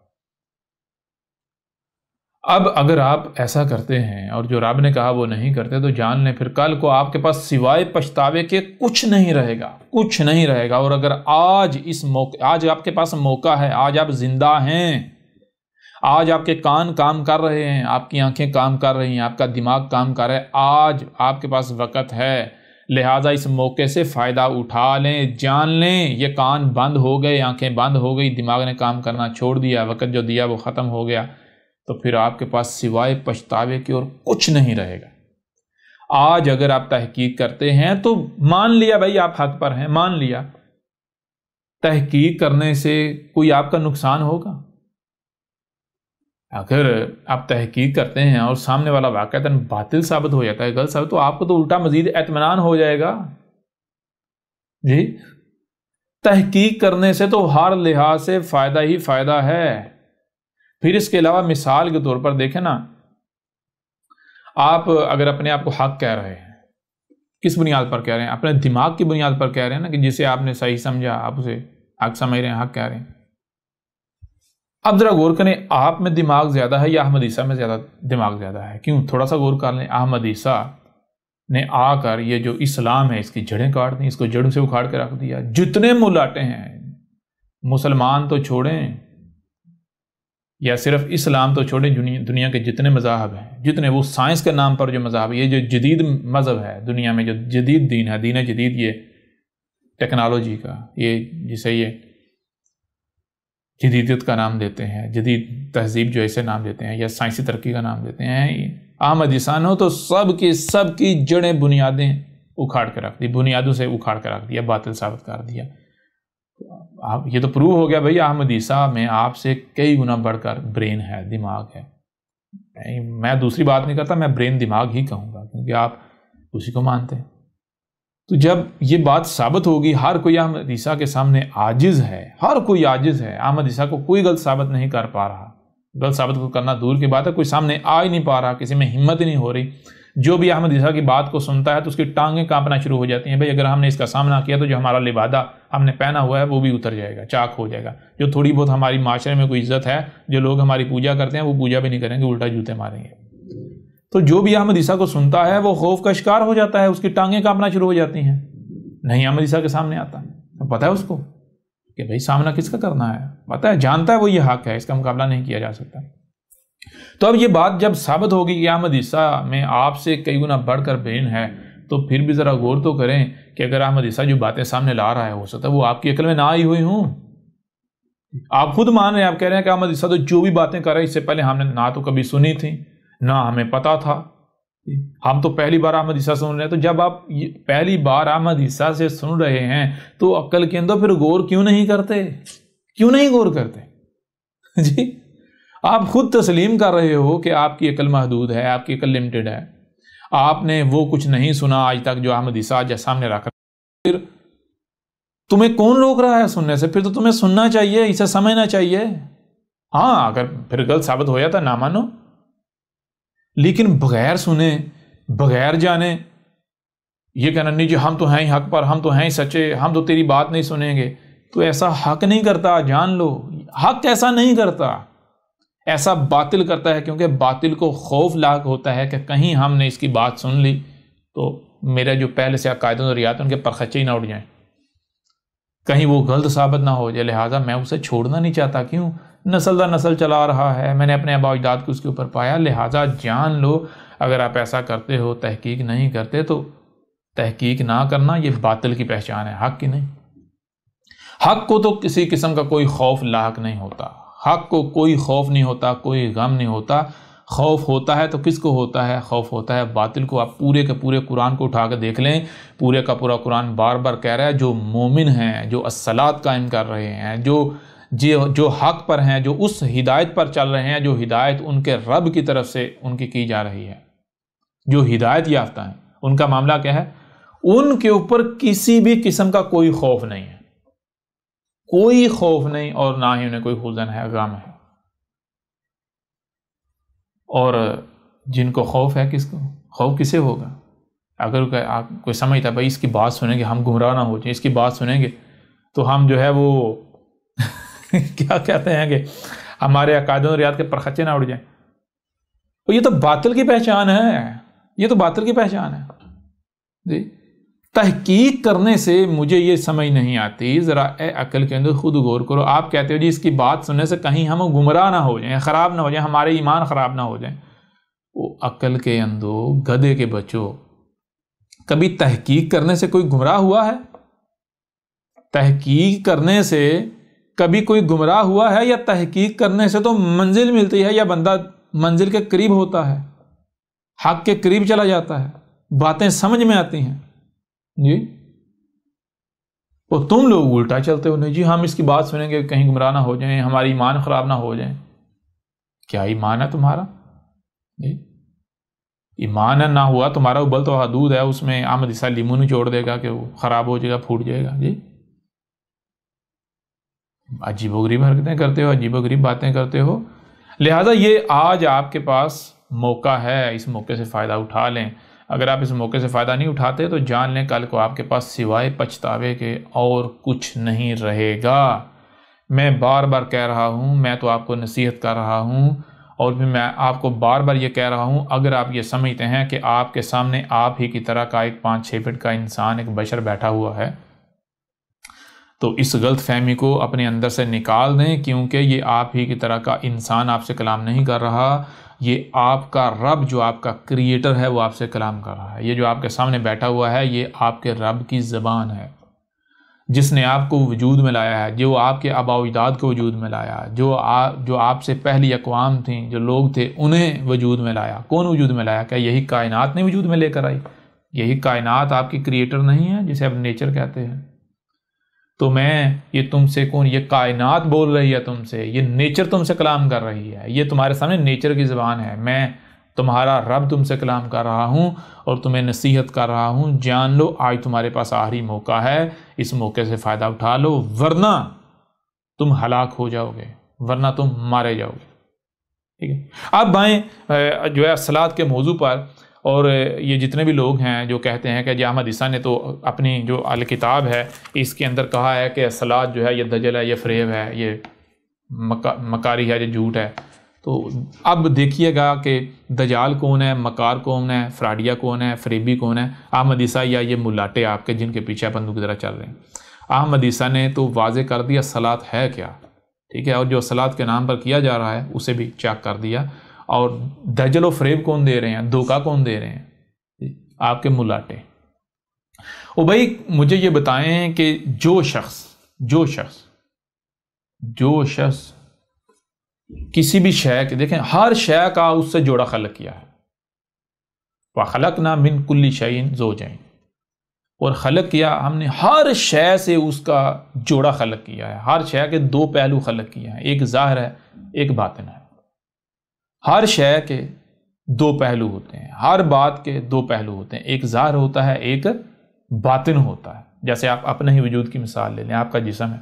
اب اگر آپ ایسا کرتے ہیں اور جو رب نے کہا وہ نہیں کرتے تو جان لیں پھر کل کو آپ کے پاس سوائے پچھتاوے کے کچھ نہیں رہے گا، کچھ نہیں رہے گا۔ اور اگر آج آپ کے پاس موقع ہے، آج آپ زندہ ہیں، آج آپ کے کان کام کر رہے ہیں، آپ کی آنکھیں کام کر رہی ہیں، آپ کا دماغ کام کر رہا ہے، آج آپ کے پاس وقت ہے، لہٰذا اس موقع سے فائدہ اٹھا لیں، جان لیں یہ کان بند ہو گئے، آنکھیں بند ہو گئی، دماغ نے کام کرنا چھوڑ دیا، وقت جو دیا وہ ختم ہو گیا، تو پھر آپ کے پاس سوائے پچھتاوے کے اور کچھ نہیں رہے گا۔ آج اگر آپ تحقیق کرتے ہیں تو مان لیا بھائی آپ حق پر ہیں، مان لیا، تحقیق کرنے سے کوئی آپ کا نقصان ہوگا؟ اگر آپ تحقیق کرتے ہیں اور سامنے والا واقعتاً باطل ثابت ہو جاتا ہے، غلط ثابت، تو آپ کو تو الٹا مزید اطمینان ہو جائے گا۔ جی، تحقیق کرنے سے تو ہر لحاظ سے فائدہ ہی فائدہ ہے۔ پھر اس کے علاوہ مثال کے طور پر دیکھیں نا، آپ اگر اپنے آپ کو حق کہہ رہے ہیں، کس بنیاد پر کہہ رہے ہیں؟ اپنے دماغ کی بنیاد پر کہہ رہے ہیں نا، کہ جسے آپ نے صحیح سمجھا آپ اسے حق سمجھ رہے ہیں، حق کہہ رہے ہیں۔ اب ذرا غور کریں، آپ میں دماغ زیادہ ہے یا احمد عیسیٰ میں زیادہ دماغ زیادہ ہے؟ کیوں؟ تھوڑا سا غور کر لیں۔ احمد عیسیٰ نے آ کر یہ جو اسلام ہے اس کی جڑیں کاٹ دیں، اس کو جڑوں سے اکھاڑ کے رکھ دیا۔ جتنے ملاٹے ہیں، مسلمان تو چھوڑیں یا صرف اسلام تو چھوڑیں، دنیا کے جتنے مذاہب ہیں، جتنے وہ سائنس کے نام پر جو مذاہب، یہ جو جدید مذہب ہے دنیا میں، جو جدید دین ہے، دین جدید، یہ ٹیکنالوجی کا، یہ جسے یہ جدیدیت کا نام دیتے ہیں، جدید تہذیب جو ایسے نام دیتے ہیں، یا سائنسی ترقی کا نام دیتے ہیں، احمد عیسیٰ نے تو سب کی جڑیں بنیادیں اکھاڑ کے رکھ دی، بنیادوں سے اکھاڑ کے رکھ دیا، باطل ثابت کر دیا۔ یہ تو پروو ہو گیا بھئی احمد عیسیٰ میں آپ سے کئی گنا بڑھ کر برین ہے، دماغ ہے۔ میں دوسری بات نہیں کرتا، میں برین دماغ ہی کہوں گا، کیونکہ آپ اسی کو مانتے ہیں۔ تو جب یہ بات ثابت ہوگی، ہر کوئی احمد عیسیٰ کے سامنے عاجز ہے، ہر کوئی عاجز ہے، احمد عیسیٰ کو کوئی غلط ثابت نہیں کر پا رہا، غلط ثابت کرنا دور کی بات ہے، کوئی سامنے آ ہی نہیں پا رہا، کسی میں ہمت ہی نہیں ہو رہی۔ جو بھی احمد عیسیٰ کی بات کو سنتا ہے تو اس کی ٹانگیں کانپنا شروع ہو جاتی ہیں، بھئی اگر ہم نے اس کا سامنا کیا تو جو ہمارا لبادہ ہم نے پہنا ہوا ہے وہ بھی اتر جائے گا، چاک ہو جائے گا۔ جو تھوڑی بہت ہماری معاشرے میں کوئی عزت ہے، جو لوگ ہماری پوجا کرتے ہیں، وہ پوجا بھی نہیں کریں گے، الٹا جوتے ماریں گے۔ تو جو بھی احمد عیسیٰ کو سنتا ہے وہ خوف کا شکار ہو جاتا ہے، اس کی ٹانگیں کانپنا شروع ہو جاتی ہیں، نہیں احمد عیسیٰ کے سامنے آتا۔ پتہ ہے اس کو کہ بھئی سامنا کس کا کرنا ہے، پتہ ہے، جانتا ہے وہ یہ حق ہے، اس کا مقابلہ نہیں کیا جا سکتا۔ تو اب یہ بات جب ثابت ہوگی کہ احمد عیسیٰ میں آپ سے کئی گنا بڑھ کر برین ہے، تو پھر بھی ذرا غور تو کریں کہ اگر احمد عیسیٰ جو باتیں سامنے لا رہا ہے، ہو سکتا ہے وہ آپ کی عقل میں نہ آئی ہوئی ہوں۔ آپ خود مان رہے ہیں، آپ کہہ رہے ہیں کہ احمد عیسیٰ تو جو بھی باتیں کر رہے ہیں اس سے پہلے ہم نے نہ تو کبھی سنی تھی، نہ ہمیں پتا تھا، ہم تو پہلی بار احمد عیسیٰ سن رہے ہیں۔ تو جب آپ پہلی بار احمد عیسیٰ سے سن رہے ہیں تو عقل کے اندر پھر غور کیوں نہیں کرتے؟ کیوں نہیں غور کرتے؟ جی، آپ خود تسلیم کر رہے ہو کہ آپ کی عقل محدود ہے، آپ کی عقل لمیٹڈ ہے، آپ نے وہ کچھ نہیں سنا آج تک جو احمد عیسیٰ آج سامنے رکھ رہا ہے۔ پھر تمہیں کون روک رہا ہے سننے سے؟ پھر تو تمہیں سننا چاہیے، اسے سمجھنا چاہیے۔ ہاں، اگر پھر غلط ثابت ہو جاتا نہ مانو، لیکن بغیر سنے، بغیر جانے یہ کہنا نہیں جی ہم تو ہیں ہی حق پر، ہم تو ہیں ہی سچے، ہم تو تیری بات نہیں سنیں گے، تو ایسا حق نہیں کرتا، جان لو، حق ایسا نہیں کرتا، ایسا باطل کرتا ہے، کیونکہ باطل کو خوف لاحق ہوتا ہے کہ کہیں ہم نے اس کی بات سن لی تو میرا جو پہلے سے عقائد و ریات ان کے پرخچے ہی نہ اٹھ جائیں، کہیں وہ غلط ثابت نہ ہو جائے، لہٰذا میں اسے چھوڑنا نہیں چاہتا۔ کیوں؟ نسل در نسل چلا رہا ہے، میں نے اپنے آباء و اجداد کو اس کے اوپر پایا، لہٰذا جان لو اگر آپ ایسا کرتے ہو، تحقیق نہیں کرتے، تو تحقیق نہ کرنا یہ باطل کی پہچان ہے، حق کی نہیں۔ حق کو تو کسی قسم کا کوئی خوف لاحق نہیں ہوتا، حق کو کوئی خوف نہیں ہوتا، کوئی غم نہیں ہوتا۔ خوف ہوتا ہے تو کس کو ہوتا ہے؟ خوف ہوتا ہے باطل کو۔ آپ پورے کے پورے قرآن کو اٹھا کے دیکھ لیں، پورے کا پورا قرآن بار بار کہہ رہا ہے جو مومن ہیں، جو الصلاۃ قائم کر رہے ہیں، جو حق پر ہیں، جو اس ہدایت پر چل رہے ہیں، جو ہدایت ان کے رب کی طرف سے ان کی جا رہی ہے، جو ہدایت یافتہ ہیں، ان کا معاملہ کیا ہے؟ ان کے اوپر کسی بھی قسم کا کوئی خوف نہیں ہے، کوئی خوف نہیں، اور نہ ہی انہیں کوئی حزن ہے، غم ہے۔ اور جن کو خوف ہے، کس کو خوف کسے ہوگا؟ اگر آپ کوئی سمجھتا ہے بھائی اس کی بات سنیں گے ہم گمراہ نہ ہو جائیں، اس کی بات سنیں گے تو ہم جو ہے وہ کیا کہتے ہیں کہ ہمارے عقائد و ریات کے پرخچے نہ اڑ جائیں، یہ تو باطل کی پہچان ہے، یہ تو باطل کی پہچان ہے جی۔ تحقیق کرنے سے مجھے یہ سمجھ نہیں آتی، ذرا اے عقل کے اندر خود غور کرو۔ آپ کہتے ہو جی اس کی بات سننے سے کہیں ہم گمراہ نہ ہو جائیں، خراب نہ ہو جائیں، ہمارے ایمان خراب نہ ہو جائیں۔ وہ عقل کے اندر گدھے کے بچوں، کبھی تحقیق کرنے سے کوئی گمراہ ہوا ہے؟ تحقیق کرنے سے کبھی کوئی گمراہ ہوا ہے؟ یا تحقیق کرنے سے تو منزل ملتی ہے، یا بندہ منزل کے قریب ہوتا ہے، حق کے قریب چلا جاتا ہے، باتیں سمجھ میں آتی ہیں جی۔ اور تم لوگ الٹا چلتے ہو، نہیں جی ہم اس کی بات سنیں گے کہیں گمراہ نہ ہو جائیں، ہماری ایمان خراب نہ ہو جائیں۔ کیا ایمان ہے تمہارا جی؟ ایمان نہ ہوا تمہارا ابل تو حدود ہے، اس میں احمد عیسیٰ لیمو نہیں چھوڑ دے گا کہ وہ خراب ہو جائے گا، پھوٹ جائے گا جی۔ عجیب و غریب حرکتیں کرتے ہو، عجیب و غریب باتیں کرتے ہو۔ لہٰذا یہ آج آپ کے پاس موقع ہے، اس موقع سے فائدہ اٹھا لیں۔ اگر آپ اس موقع سے فائدہ نہیں اٹھاتے تو جان لیں کل کو آپ کے پاس سوائے پچھتاوے کے اور کچھ نہیں رہے گا۔ میں بار بار کہہ رہا ہوں، میں تو آپ کو نصیحت کر رہا ہوں، اور پھر میں آپ کو بار بار یہ کہہ رہا ہوں، اگر آپ یہ سمجھتے ہیں کہ آپ کے سامنے آپ ہی کی طرح کا ایک 5-6 فٹ کا انسان، ایک بشر بیٹھا ہوا ہے، تو اس غلط فہمی کو اپنے اندر سے نکال دیں، کیونکہ یہ آپ ہی کی طرح کا انسان آپ سے کلام نہیں کر رہا، یہ آپ کا رب جو آپ کا کریٹر ہے وہ آپ سے کلام کر رہا ہے۔ یہ جو آپ کے سامنے بیٹھا ہوا ہے یہ آپ کے رب کی زبان ہے، جس نے آپ کو وجود میں لایا ہے، جو آپ کے آباء و اجداد کو وجود میں لایا، جو آپ سے پہلی اقوام تھیں، جو لوگ تھے، انہیں وجود میں لایا۔ کون وجود میں لایا؟ کیا یہی کائنات نے وجود میں لے کر آئی؟ یہی کائنات آپ کی کریٹر نہیں ہے جسے آپ نیچر کہتے ہیں؟ تو یہ تم سے کون؟ یہ کائنات بول رہی ہے تم سے، یہ نیچر تم سے کلام کر رہی ہے، یہ تمہارے سامنے نیچر کی زبان ہے۔ میں تمہارا رب تم سے کلام کر رہا ہوں اور تمہیں نصیحت کر رہا ہوں، جان لو آج تمہارے پاس آخری موقع ہے، اس موقع سے فائدہ اٹھا لو، ورنہ تم ہلاک ہو جاؤ گے، ورنہ تم مارے جاؤ گے۔ ٹھیک ہے، اب بائیں جو ہے صلاۃ کے موضوع پر، اور یہ جتنے بھی لوگ ہیں جو کہتے ہیں کہ جی احمد عیسیٰ نے تو اپنی جو الکتاب ہے اس کے اندر کہا ہے کہ صلاۃ جو ہے یہ دجل ہے، یہ فریب ہے، یہ مکاری ہے، یہ جھوٹ ہے، تو اب دیکھیے گا کہ دجال کون ہے، مکار کون ہے، فراڈیا کون ہے، فریبی کون ہے؟ احمد عیسیٰ یا یہ ملاٹے آپ کے جن کے پیچھے بندوق کی طرح چل رہے ہیں؟ احمد عیسیٰ نے تو واضح کر دیا صلاۃ ہے کیا، ٹھیک ہے، اور جو صلاۃ کے نام پر کیا جا رہا ہے اسے بھی چیک کر دیا۔ اور دجل و فریب کون دے رہے ہیں، دھوکہ کون دے رہے ہیں؟ آپ کے ملاٹے۔ او بھائی مجھے یہ بتائیں کہ جو شخص کسی بھی شے کے، دیکھیں ہر شے کا اس سے جوڑا خلق کیا ہے، وَخَلَقْنَا مِن كُلِّ شَيْءٍ زَوْجَيْنِ، اور خلق کیا ہم نے ہر شے سے اس کا جوڑا خلق کیا ہے، ہر شے کے 2 پہلو خلق کیے ہیں، ایک ظاہر ہے ایک باطن ہے۔ ہر شے کے 2 پہلو ہوتے ہیں، ہر بات کے 2 پہلو ہوتے ہیں، ایک ظاہر ہوتا ہے ایک باطن ہوتا ہے۔ جیسے آپ اپنے ہی وجود کی مثال لے لیں، آپ کا جسم ہے،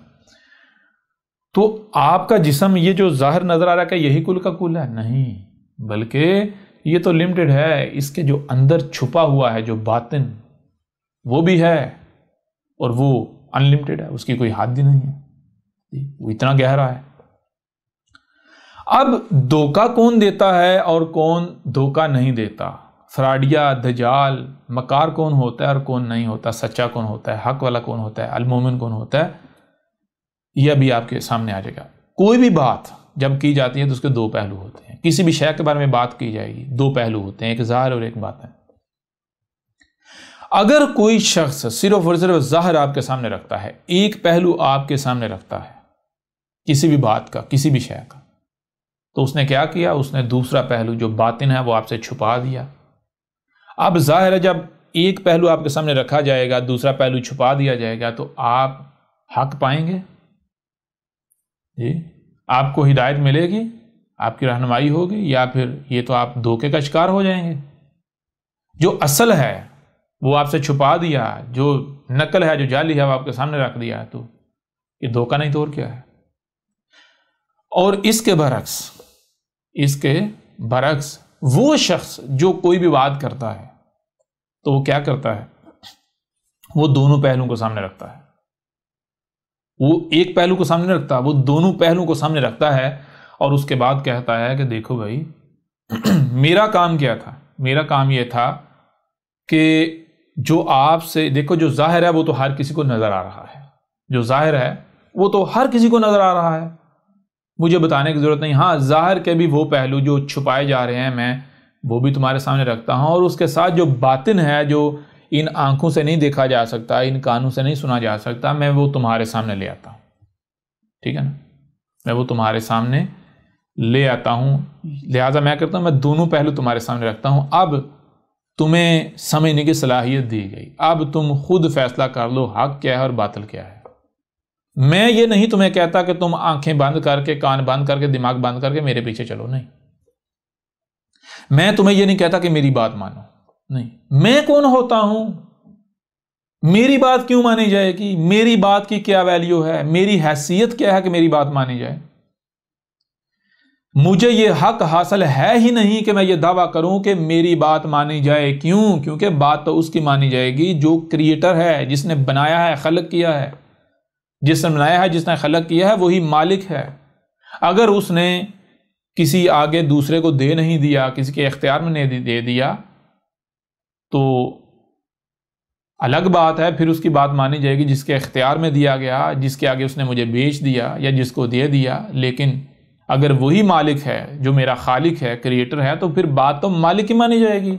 تو آپ کا جسم یہ جو ظاہر نظر آ رہا ہے کہ یہی کل کا کل ہے؟ نہیں، بلکہ یہ تو لمیٹڈ ہے، اس کے جو اندر چھپا ہوا ہے جو باطن وہ بھی ہے، اور وہ انلمیٹڈ ہے، اس کی کوئی حد ہی نہیں ہے، وہ اتنا گہرا ہے۔ اب دھوکہ کون دیتا ہے اور کون دھوکہ نہیں دیتا؟ فراڈیا، دجال، مکار کون ہوتا ہے اور کون نہیں ہوتا؟ سچا کون ہوتا ہے؟ حق والا کون ہوتا ہے؟ المومن کون ہوتا ہے؟ یہ ابھی آپ کے سامنے آ جائے گا۔ کوئی بھی بات جب کی جاتی ہے تو اس کے 2 پہلو ہوتے ہیں، کسی بھی شے کے بارے میں بات کی جائے گی 2 پہلو ہوتے ہیں، ایک ظاہر اور ایک باطن۔ اگر کوئی شخص صرف اور صرف ظاہر آپ کے سامنے رکھتا ہے، ایک پہلو آپ کے سامنے رکھتا ہے کسی بھی بات کا، کسی بھی شے کا، تو اس نے کیا کیا؟ اس نے دوسرا پہلو جو باطن ہے وہ آپ سے چھپا دیا۔ اب ظاہر ہے جب ایک پہلو آپ کے سامنے رکھا جائے گا، دوسرا پہلو چھپا دیا جائے گا، تو آپ حق پائیں گے جی؟ آپ کو ہدایت ملے گی، آپ کی رہنمائی ہوگی، یا پھر یہ تو آپ دھوکے کا شکار ہو جائیں گے؟ جو اصل ہے وہ آپ سے چھپا دیا، جو نقل ہے جو جعلی ہے وہ آپ کے سامنے رکھ دیا، تو یہ دھوکہ نہیں تو اور کیا ہے؟ اور اس کے برعکس وہ شخص جو کوئی بھی بات کرتا ہے تو وہ کیا کرتا ہے؟ وہ دونوں پہلوؤں کو سامنے رکھتا ہے. وہ ایک پہلو کو سامنے رکھتا ہے، وہ دونوں پہلوؤں کو سامنے رکھتا ہے، اور اس کے بعد کہتا ہے کہ دیکھو بھائی میرا کام کیا تھا؟ میرا کام یہ تھا کہ جو آپ سے دیکھو، جو ظاہر ہے وہ تو ہر کسی کو نظر آ رہا ہے، جو ظاہر ہے وہ تو ہر کسی کو نظر آ رہا ہے، مجھے بتانے کی ضرورت نہیں. ہاں، ظاہر کے بھی وہ پہلو جو چھپائے جا رہے ہیں میں وہ بھی تمہارے سامنے رکھتا ہوں، اور اس کے ساتھ جو باطن ہے، جو ان آنکھوں سے نہیں دیکھا جا سکتا، ان کانوں سے نہیں سنا جا سکتا، میں وہ تمہارے سامنے لے آتا ہوں. ٹھیک ہے نا؟ میں وہ تمہارے سامنے لے آتا ہوں. لہٰذا میں کرتا ہوں، میں دونوں پہلو تمہارے سامنے رکھتا ہوں. اب تمہیں سمجھنے کی صلاحیت دی گئی، اب تم خود فیصلہ کر لو حق کیا ہے اور باطل کیا ہے. میں یہ نہیں تمہیں کہتا کہ تم آنکھیں بند کر کے، کان بند کر کے، دماغ بند کر کے میرے پیچھے چلو، نہیں. میں تمہیں یہ نہیں کہتا کہ میری بات مانو، نہیں. میں کون ہوتا ہوں؟ میری بات کیوں مانی جائے گی؟ میری بات کی کیا ویلیو ہے؟ میری حیثیت کیا ہے کہ میری بات مانی جائے؟ مجھے یہ حق حاصل ہے ہی نہیں کہ میں یہ دعویٰ کروں کہ میری بات مانی جائے. کیوں؟ کیونکہ بات تو اس کی مانی جائے گی جو کریٹر ہے، جس نے بنایا ہے، خلق کیا ہے. جس نے بنایا ہے، جس نے خلق کیا ہے، وہی مالک ہے. اگر اس نے کسی آگے دوسرے کو دے نہیں دیا، کسی کے اختیار میں نہیں دے دیا، تو الگ بات ہے، پھر اس کی بات مانی جائے گی. جس کے اختیار میں دیا گیا، جس کے آگے اس نے مجھے بیچ دیا یا جس کو دے دیا. لیکن اگر وہی مالک ہے جو میرا خالق ہے، کریٹر ہے، تو پھر بات تو مالک کی مانی جائے گی.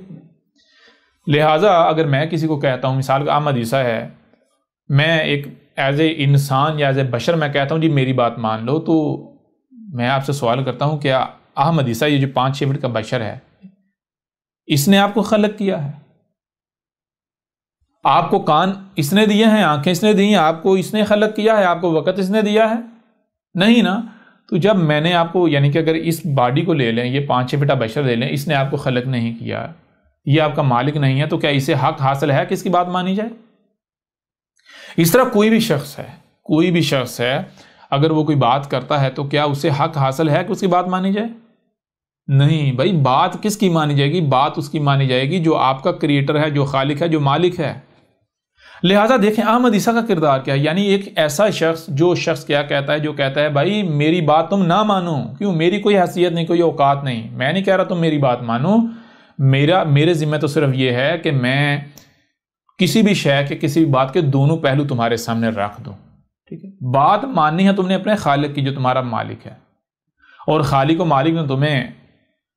لہٰذا اگر میں کسی کو کہتا ہوں، مثال کا احمد عیسیٰ ہے، میں ایک ایز اے انسان یا ایز اے بشر میں کہتا ہوں جی میری بات مان لو، تو میں آپ سے سوال کرتا ہوں، کیا احمد عیسیٰ یہ جو 5-6 فٹ کا بشر ہے، اس نے آپ کو خلق کیا ہے؟ آپ کو کان اس نے دیے ہیں، آنکھیں اس نے دی ہیں، آپ کو اس نے خلق کیا ہے؟ آپ کو وقت اس نے دیا ہے؟ نہیں نا. تو جب میں نے آپ کو، یعنی کہ اگر اس باڈی کو لے لیں، یہ 5-6 فٹا بشر لے لیں، اس نے آپ کو خلق نہیں کیا، یہ آپ کا مالک نہیں ہے، تو کیا اسے حق حاصل ہے کہ اس کی بات مانی جائے؟ اس طرح کوئی بھی شخص ہے اگر وہ کوئی بات کرتا ہے تو کیا اسے حق حاصل ہے کہ اس کی بات مانی جائے؟ نہیں بھائی. بات کس کی مانی جائے گی؟ بات اس کی مانی جائے گی جو آپ کا کریٹر ہے، جو خالق ہے، جو مالک ہے. لہٰذا دیکھیں احمد عیسیٰ کا کردار کیا ہے. یعنی ایک ایسا شخص جو کیا کہتا ہے، جو کہتا ہے بھائی میری بات تم نہ مانو. کیوں؟ میری کوئی حیثیت نہیں، کوئی اوقات نہیں. میں نہیں کہہ رہا تم میری بات مانو. میرے ذمہ تو صرف یہ ہے کہ میں کسی بھی شے کے، کسی بھی بات کے دونوں پہلو تمہارے سامنے رکھ دوں. ٹھیک ہے؟ بات ماننی ہے تم نے اپنے خالق کی، جو تمہارا مالک ہے. اور خالق و مالک نے تمہیں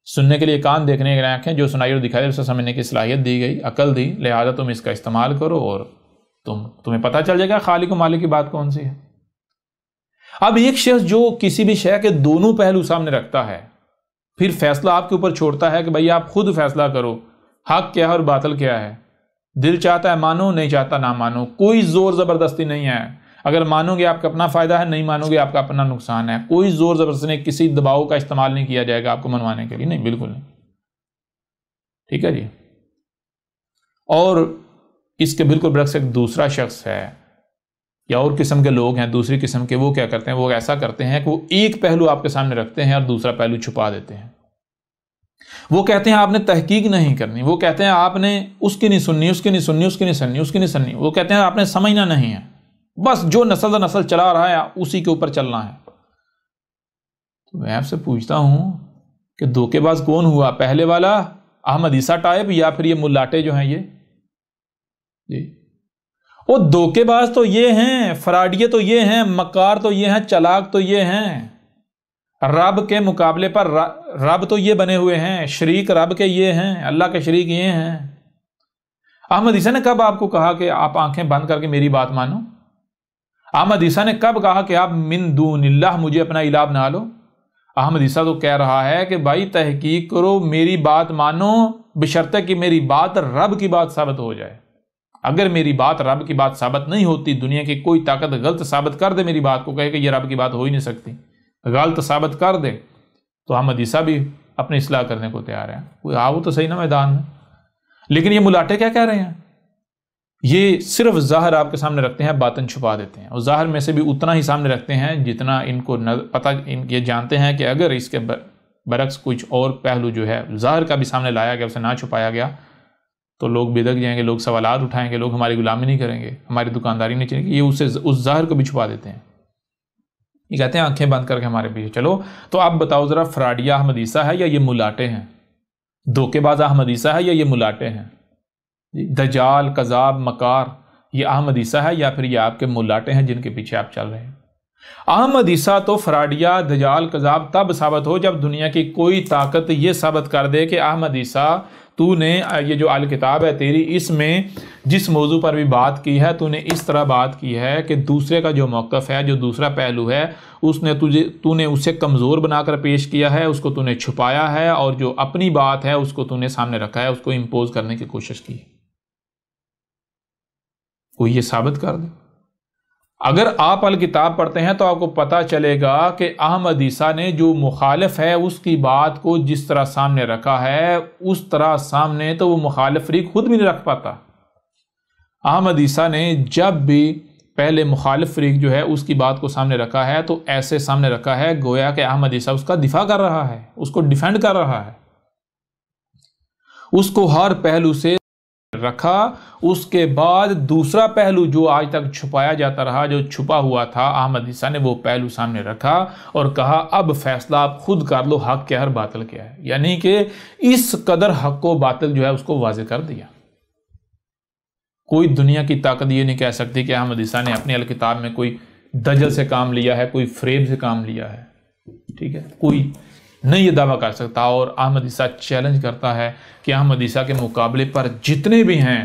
سننے کے لیے کان، دیکھنے کے لیے آنکھیں، جو سنائی اور دکھائی اسے سمجھنے کی صلاحیت دی گئی، عقل دی. لہٰذا تم اس کا استعمال کرو اور تمہیں پتہ چل جائے گا خالق و مالک کی بات کون سی ہے. اب ایک شخص جو کسی بھی شے کے دونوں پہلو سامنے رکھتا ہے، پھر فیصلہ آپ کے اوپر چھوڑتا ہے کہ بھائی آپ خود فیصلہ کرو حق کیا ہے اور باطل کیا ہے. دل چاہتا ہے مانو، نہیں چاہتا نہ مانو. کوئی زور زبردستی نہیں ہے. اگر مانو گے آپ کا اپنا فائدہ ہے، نہیں مانو گے آپ کا اپنا نقصان ہے. کوئی زور زبردستی نہیں، کسی دباؤ کا استعمال نہیں کیا جائے گا آپ کو منوانے کے لیے، نہیں، بالکل نہیں. ٹھیک ہے جی. اور اس کے بالکل برعکس ایک دوسرا شخص ہے یا اور قسم کے لوگ ہیں، دوسری قسم کے. وہ کیا کرتے ہیں؟ وہ ایسا کرتے ہیں کہ وہ ایک پہلو آپ کے سامنے رکھتے ہیں اور دوسرا پہلو چھپا دیتے ہیں. وہ کہتے ہیں آپ نے تحقیق نہیں کرنی. وہ کہتے ہیں آپ نے اس کی نہیں سننی، اس کی نہیں سننی، اس کی نہیں سننی، اس کی نہیں سننی. وہ کہتے ہیں آپ نے سمجھنا نہیں ہے، بس جو نسل در نسل چلا رہا ہے اسی کے اوپر چلنا ہے. تو میں آپ سے پوچھتا ہوں کہ دھوکے باز کون ہوا؟ پہلے والا احمد عیسیٰ ٹائپ، یا پھر یہ ملاٹے جو ہیں یہ جی؟ وہ دھوکے باز تو یہ ہیں، فراڈیے تو یہ ہیں، مکار تو یہ ہیں، چلاک تو یہ ہیں. رب کے مقابلے پر رب تو یہ بنے ہوئے ہیں، شریک رب کے یہ ہیں، اللہ کے شریک یہ ہیں. احمد عیسیٰ نے کب آپ کو کہا کہ آپ آنکھیں بند کر کے میری بات مانو؟ احمد عیسیٰ نے کب کہا کہ آپ من دون اللہ مجھے اپنا الہ بنا لو؟ احمد عیسیٰ تو کہہ رہا ہے کہ بھائی تحقیق کرو، میری بات مانو، بشرطے کہ میری بات رب کی بات ثابت ہو جائے. اگر میری بات رب کی بات ثابت نہیں ہوتی، دنیا کی کوئی طاقت غلط ثابت کر دے میری بات کو، کہے کہ یہ رب کی بات ہو ہی نہیں سکتی، غلط ثابت کر دے، تو احمد عیسیٰ بھی اپنی اصلاح کرنے کو تیار ہے. کوئی آؤ تو صحیح نا میدان میں. لیکن یہ ملاٹے کیا کہہ رہے ہیں؟ یہ صرف ظاہر آپ کے سامنے رکھتے ہیں، باطن چھپا دیتے ہیں، اور ظاہر میں سے بھی اتنا ہی سامنے رکھتے ہیں جتنا ان کو پتہ، یہ جانتے ہیں کہ اگر اس کے برعکس کچھ اور پہلو جو ہے ظاہر کا بھی سامنے لایا گیا، اسے نہ چھپایا گیا، تو لوگ بدک جائیں گے، لوگ سوالات اٹھائیں گے، لوگ ہماری غلامی نہیں کریں گے، ہماری دکانداری نہیں چلے گی۔ یہ اس ظاہر کو بھی چھپا دیتے ہیں۔ یہ کہتے ہیں آنکھیں بند کر کے ہمارے پیچھے چلو۔ تو آپ بتاؤ ذرا، فراڈیہ احمد عیسیٰ ہے یا یہ ملاٹے ہیں؟ دھوکے باز احمد عیسیٰ ہے یا یہ ملاٹے ہیں؟ دجال، کذاب، مکار، یہ احمد عیسیٰ ہے یا پھر یہ آپ کے ملاٹے ہیں جن کے پیچھے آپ چل رہے ہیں؟ احمد عیسیٰ تو فراڈیہ، دجال، کذاب تب ثابت ہو جب دنیا کی کوئی طاقت یہ ثابت کر دے کہ احمد عیسیٰ، تو نے یہ جو الکتاب ہے تیری، اس میں جس موضوع پر بھی بات کی ہے تو نے اس طرح بات کی ہے کہ دوسرے کا جو موقف ہے، جو دوسرا پہلو ہے، تو نے اسے کمزور بنا کر پیش کیا ہے، اس کو تو نے چھپایا ہے، اور جو اپنی بات ہے اس کو تو نے سامنے رکھا ہے، اس کو امپوز کرنے کی کوشش کی۔ کوئی یہ ثابت کر دے۔ اگر آپ الکتاب پڑھتے ہیں تو آپ کو پتہ چلے گا کہ احمد عیسیٰ نے جو مخالف ہے اس کی بات کو جس طرح سامنے رکھا ہے، اس طرح سامنے تو وہ مخالف فریق خود بھی نہیں رکھ پاتا۔ احمد عیسیٰ نے جب بھی پہلے مخالف فریق جو ہے اس کی بات کو سامنے رکھا ہے تو ایسے سامنے رکھا ہے گویا کہ احمد عیسیٰ اس کا دفاع کر رہا ہے، اس کو ڈیفینڈ کر رہا ہے، اس کو ہر پہلو سے رکھا۔ اس کے بعد دوسرا پہلو جو آج تک چھپایا جاتا رہا، جو چھپا ہوا تھا، احمد عیسیٰ نے وہ پہلو سامنے رکھا اور کہا اب فیصلہ آپ خود کر لو، حق کیا ہے، باطل کیا ہے۔ یعنی کہ اس قدر حق و باطل جو ہے اس کو واضح کر دیا۔ کوئی دنیا کی طاقت یہ نہیں کہہ سکتی کہ احمد عیسیٰ نے اپنی الکتاب میں کوئی دجل سے کام لیا ہے، کوئی فریب سے کام لیا ہے، ٹھیک ہے، کوئی نہیں یہ دعویٰ کر سکتا۔ اور احمد عیسیٰ چیلنج کرتا ہے کہ احمد عیسیٰ کے مقابلے پر جتنے بھی ہیں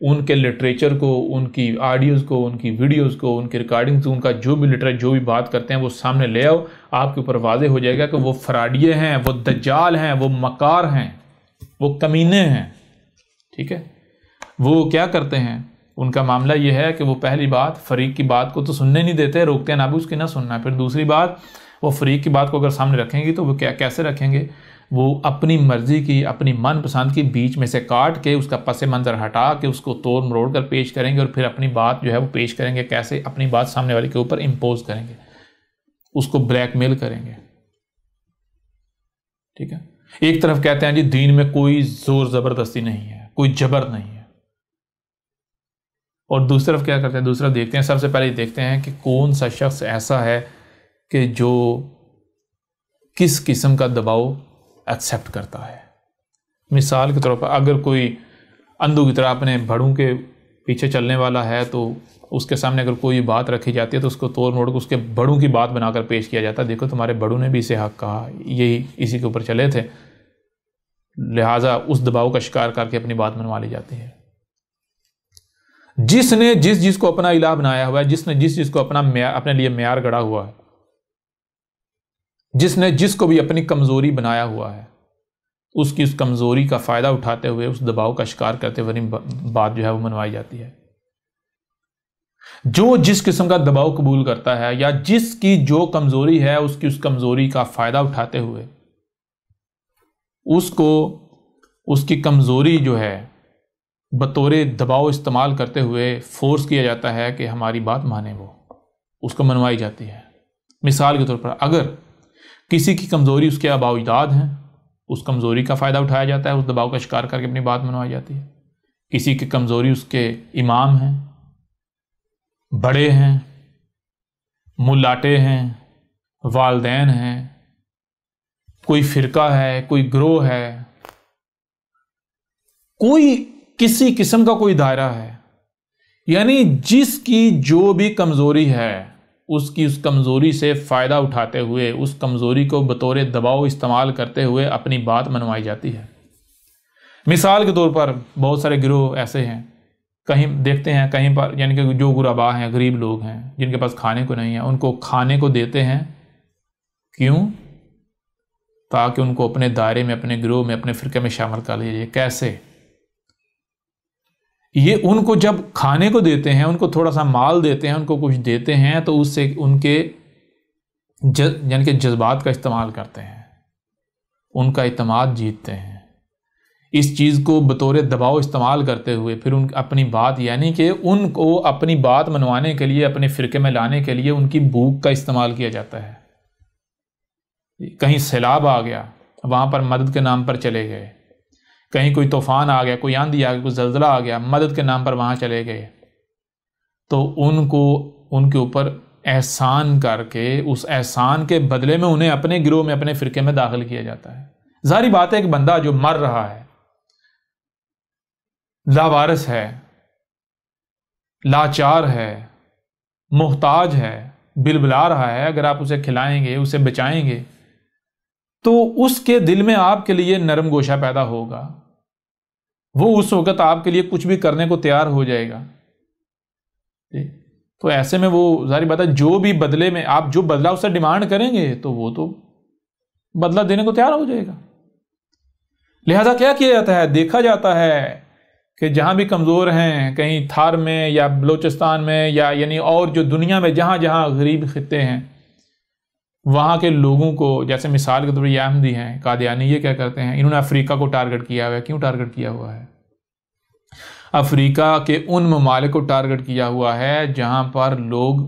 ان کے لٹریچر کو، ان کی آڈیوز کو، ان کی ویڈیوز کو، ان کی ریکارڈنگ کو، ان کا جو بھی لٹریچر، جو بھی بات کرتے ہیں وہ سامنے لے آؤ، آپ کے اوپر واضح ہو جائے گا کہ وہ فراڈیے ہیں، وہ دجال ہیں، وہ مکار ہیں، وہ کمینے ہیں، ٹھیک ہے۔ وہ کیا کرتے ہیں، ان کا معاملہ یہ ہے کہ وہ پہلی بات فریق کی بات کو تو سننے نہیں دیتے، روکتے ہیں نہ بھی اس کی نہ سننا۔ پھر دوسری بات، وہ فریق کی بات کو اگر سامنے رکھیں گے تو وہ کیسے رکھیں گے؟ وہ اپنی مرضی کی، اپنی من پسند کی بیچ میں سے کاٹ کے، اس کا پس منظر ہٹا کے، اس کو توڑ مروڑ کر پیش کریں گے، اور پھر اپنی بات جو ہے وہ پیش کریں گے، کیسے اپنی بات سامنے والے کے اوپر امپوز کریں گے، اس کو بلیک میل کریں گے، ٹھیک ہے۔ ایک طرف کہتے ہیں جی دین میں کوئی زور زبردستی نہیں ہے، کوئی جبر نہیں ہے، اور دوسری طرف کیا کرتے ہیں، دوسرا دیکھتے ہیں، سب سے پہلے دیکھتے ہیں کہ کون سا شخص ایسا ہے کہ جو کس قسم کا دباؤ ایکسیپٹ کرتا ہے۔ مثال کے طور پر اگر کوئی اندھو کی طرح اپنے بڑوں کے پیچھے چلنے والا ہے تو اس کے سامنے اگر کوئی بات رکھی جاتی ہے تو اس کو توڑ موڑ کے اس کے بڑوں کی بات بنا کر پیش کیا جاتا ہے، دیکھو تمہارے بڑوں نے بھی اسے حق کہا، یہی اسی کے اوپر چلے تھے، لہٰذا اس دباؤ کا شکار کر کے اپنی بات منوا لی جاتی ہے۔ جس نے جس چیز کو اپنا الہ بنایا ہوا ہے، جس نے جس چیز کو اپنے لیے معیار گڑا ہوا ہے، جس نے جس کو بھی اپنی کمزوری بنایا ہوا ہے، اس کی اس کمزوری کا فائدہ اٹھاتے ہوئے، اس دباؤ کا شکار کرتے ہوئے بات جو ہے وہ منوائی جاتی ہے۔ جو جس قسم کا دباؤ قبول کرتا ہے یا جس کی جو کمزوری ہے، اس کی اس کمزوری کا فائدہ اٹھاتے ہوئے اس کو اس کی کمزوری جو ہے بطور دباؤ استعمال کرتے ہوئے فورس کیا جاتا ہے کہ ہماری بات مانے، وہ اس کو منوائی جاتی ہے۔ مثال کے طور پر اگر کسی کی کمزوری اس کے آباء و اجداد ہیں، اس کمزوری کا فائدہ اٹھایا جاتا ہے، اس دباؤ کا شکار کر کے اپنی بات منوائی جاتی ہے۔ کسی کی کمزوری اس کے امام ہیں، بڑے ہیں، ملاٹے ہیں، والدین ہیں، کوئی فرقہ ہے، کوئی گروہ ہے، کوئی کسی قسم کا کوئی دائرہ ہے، یعنی جس کی جو بھی کمزوری ہے اس کی اس کمزوری سے فائدہ اٹھاتے ہوئے، اس کمزوری کو بطور دباؤ استعمال کرتے ہوئے اپنی بات منوائی جاتی ہے۔ مثال کے طور پر بہت سارے گروہ ایسے ہیں، کہیں دیکھتے ہیں کہیں پر، یعنی کہ جو غربا ہیں، غریب لوگ ہیں، جن کے پاس کھانے کو نہیں ہے، ان کو کھانے کو دیتے ہیں، کیوں؟ تاکہ ان کو اپنے دائرے میں، اپنے گروہ میں، اپنے فرقے میں شامل کر لیا جائے۔ کیسے؟ یہ ان کو جب کھانے کو دیتے ہیں، ان کو تھوڑا سا مال دیتے ہیں، ان کو کچھ دیتے ہیں، تو اس سے ان کے یعنی کہ جذبات کا استعمال کرتے ہیں، ان کا اعتماد جیتتے ہیں۔ اس چیز کو بطور دباؤ استعمال کرتے ہوئے پھر اپنی بات، یعنی کہ ان کو اپنی بات منوانے کے لیے، اپنے فرقے میں لانے کے لیے ان کی بھوک کا استعمال کیا جاتا ہے۔ کہیں سیلاب آ گیا، وہاں پر مدد کے نام پر چلے گئے، کہیں کوئی طوفان آ گیا، کوئی آندھی آ گئی، کوئی زلزلہ آ گیا، مدد کے نام پر وہاں چلے گئے، تو ان کو ان کے اوپر احسان کر کے اس احسان کے بدلے میں انہیں اپنے گروہ میں، اپنے فرقے میں داخل کیا جاتا ہے۔ ظاہری بات ہے ایک بندہ جو مر رہا ہے، لاوارث ہے، لاچار ہے، محتاج ہے، بلبلا رہا ہے، اگر آپ اسے کھلائیں گے، اسے بچائیں گے تو اس کے دل میں آپ کے لیے نرم گوشہ پیدا ہوگا، وہ اس وقت آپ کے لیے کچھ بھی کرنے کو تیار ہو جائے گا۔ تو ایسے میں وہ ظاہری بات ہے جو بھی بدلے میں آپ جو بدلہ اس سے ڈیمانڈ کریں گے تو وہ تو بدلہ دینے کو تیار ہو جائے گا۔ لہذا کیا کیا جاتا ہے؟ دیکھا جاتا ہے کہ جہاں بھی کمزور ہیں، کہیں تھار میں یا بلوچستان میں یا یعنی اور جو دنیا میں جہاں جہاں غریب خطے ہیں، وہاں کے لوگوں کو، جیسے مثال کے طور پر یہ احمدی ہیں، قادیانی، یہ کیا کرتے ہیں، انہوں نے افریقہ کو ٹارگٹ کیا ہوا ہے۔ کیوں ٹارگٹ کیا ہوا ہے؟ افریقہ کے ان ممالک کو ٹارگٹ کیا ہوا ہے جہاں پر لوگ،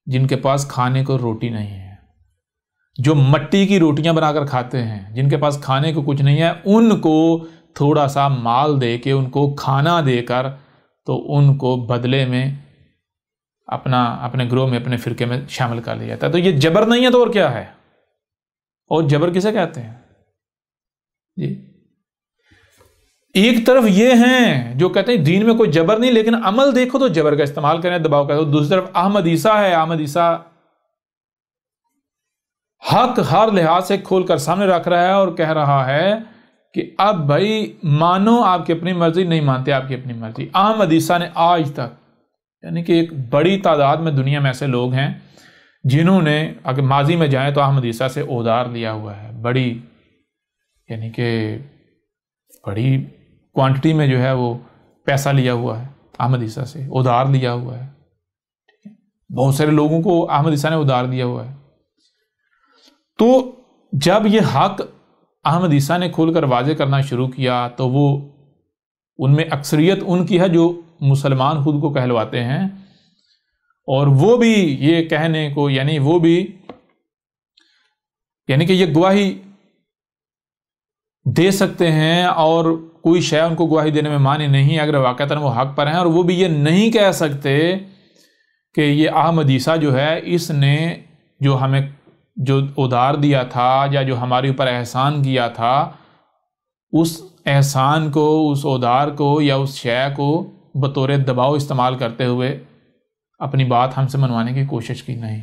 جن کے پاس کھانے کو روٹی نہیں ہے، جو مٹی کی روٹیاں بنا کر کھاتے ہیں، جن کے پاس کھانے کو کچھ نہیں ہے، ان کو تھوڑا سا مال دے کے، ان کو کھانا دے کر، تو ان کو بدلے میں اپنے گروہ میں، اپنے فرقے میں شامل کر لیا جاتا ہے۔ تو یہ جبر نہیں ہے تو اور کیا ہے؟ اور جبر کسے کہتے ہیں؟ جی، ایک طرف یہ ہیں جو کہتے ہیں دین میں کوئی جبر نہیں، لیکن عمل دیکھو تو جبر کا استعمال کریں، دباؤ کا۔ دوسری طرف احمد عیسیٰ ہے، احمد عیسیٰ حق ہر لحاظ سے کھول کر سامنے رکھ رہا ہے اور کہہ رہا ہے کہ اب بھائی مانو آپ کی اپنی مرضی، نہیں مانتے آپ کی اپنی مرضی۔ احمد عیسیٰ نے آج تک، یعنی کہ ایک بڑی تعداد میں دنیا میں ایسے لوگ ہیں جنہوں نے، اگر ماضی میں جائیں تو احمد عیسیٰ سے ادھار لیا ہوا ہے، بڑی یعنی کہ بڑی کوانٹٹی میں جو ہے وہ پیسہ لیا ہوا ہے، احمد عیسیٰ سے ادھار لیا ہوا ہے۔ بہت سارے لوگوں کو احمد عیسیٰ نے ادھار دیا ہوا ہے۔ تو جب یہ حق احمد عیسیٰ نے کھول کر واضح کرنا شروع کیا تو وہ ان میں اکثریت ان کی ہے جو مسلمان خود کو کہلواتے ہیں، اور وہ بھی یہ کہنے کو، یعنی وہ بھی یعنی کہ یہ گواہی دے سکتے ہیں اور کوئی شے ان کو گواہی دینے میں مانی نہیں اگر واقعتاً وہ حق پر ہیں، اور وہ بھی یہ نہیں کہہ سکتے کہ یہ احمد عیسیٰ جو ہے اس نے جو ہمیں جو ادھار دیا تھا یا جو ہمارے اوپر احسان کیا تھا، اس احسان کو، اس ادھار کو یا اس شے کو بطور دباؤ استعمال کرتے ہوئے اپنی بات ہم سے منوانے کی کوشش کی نہیں۔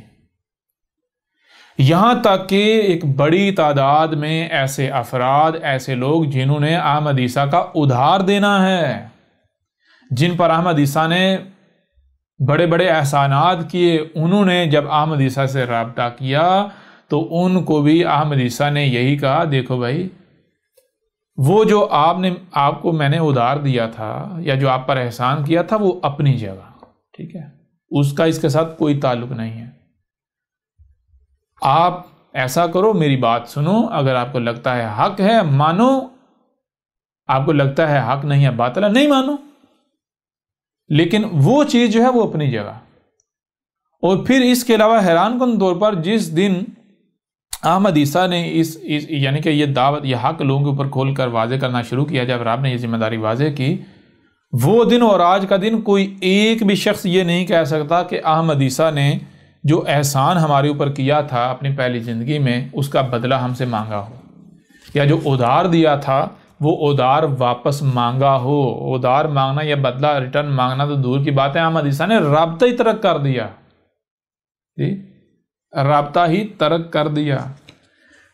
یہاں تک کہ ایک بڑی تعداد میں ایسے افراد، ایسے لوگ جنہوں نے احمد عیسیٰ کا ادھار دینا ہے، جن پر احمد عیسیٰ نے بڑے بڑے احسانات کیے، انہوں نے جب احمد عیسیٰ سے رابطہ کیا تو ان کو بھی احمد عیسیٰ نے یہی کہا، دیکھو بھائی وہ جو آپ کو میں نے ادھار دیا تھا یا جو آپ پر احسان کیا تھا وہ اپنی جگہ، ٹھیک ہے، اس کا اس کے ساتھ کوئی تعلق نہیں ہے۔ آپ ایسا کرو، میری بات سنو، اگر آپ کو لگتا ہے حق ہے مانو، آپ کو لگتا ہے حق نہیں ہے باطل ہے نہیں مانو، لیکن وہ چیز جو ہے وہ اپنی جگہ۔ اور پھر اس کے علاوہ حیران کن طور پر جس دن احمد عیسیٰ نے اس یعنی کہ یہ دعوت، یہ حق لوگوں کے اوپر کھول کر واضح کرنا شروع کیا، جب آپ نے یہ ذمہ داری واضح کی، وہ دن اور آج کا دن کوئی ایک بھی شخص یہ نہیں کہہ سکتا کہ احمد عیسیٰ نے جو احسان ہمارے اوپر کیا تھا اپنی پہلی زندگی میں اس کا بدلہ ہم سے مانگا ہو، یا جو ادھار دیا تھا وہ ادھار واپس مانگا ہو۔ ادھار مانگنا یا بدلہ ریٹرن مانگنا تو دور کی بات ہے، احمد عیسیٰ نے رابطہ ہی ترک کر دیا، رابطہ ہی ترک کر دیا۔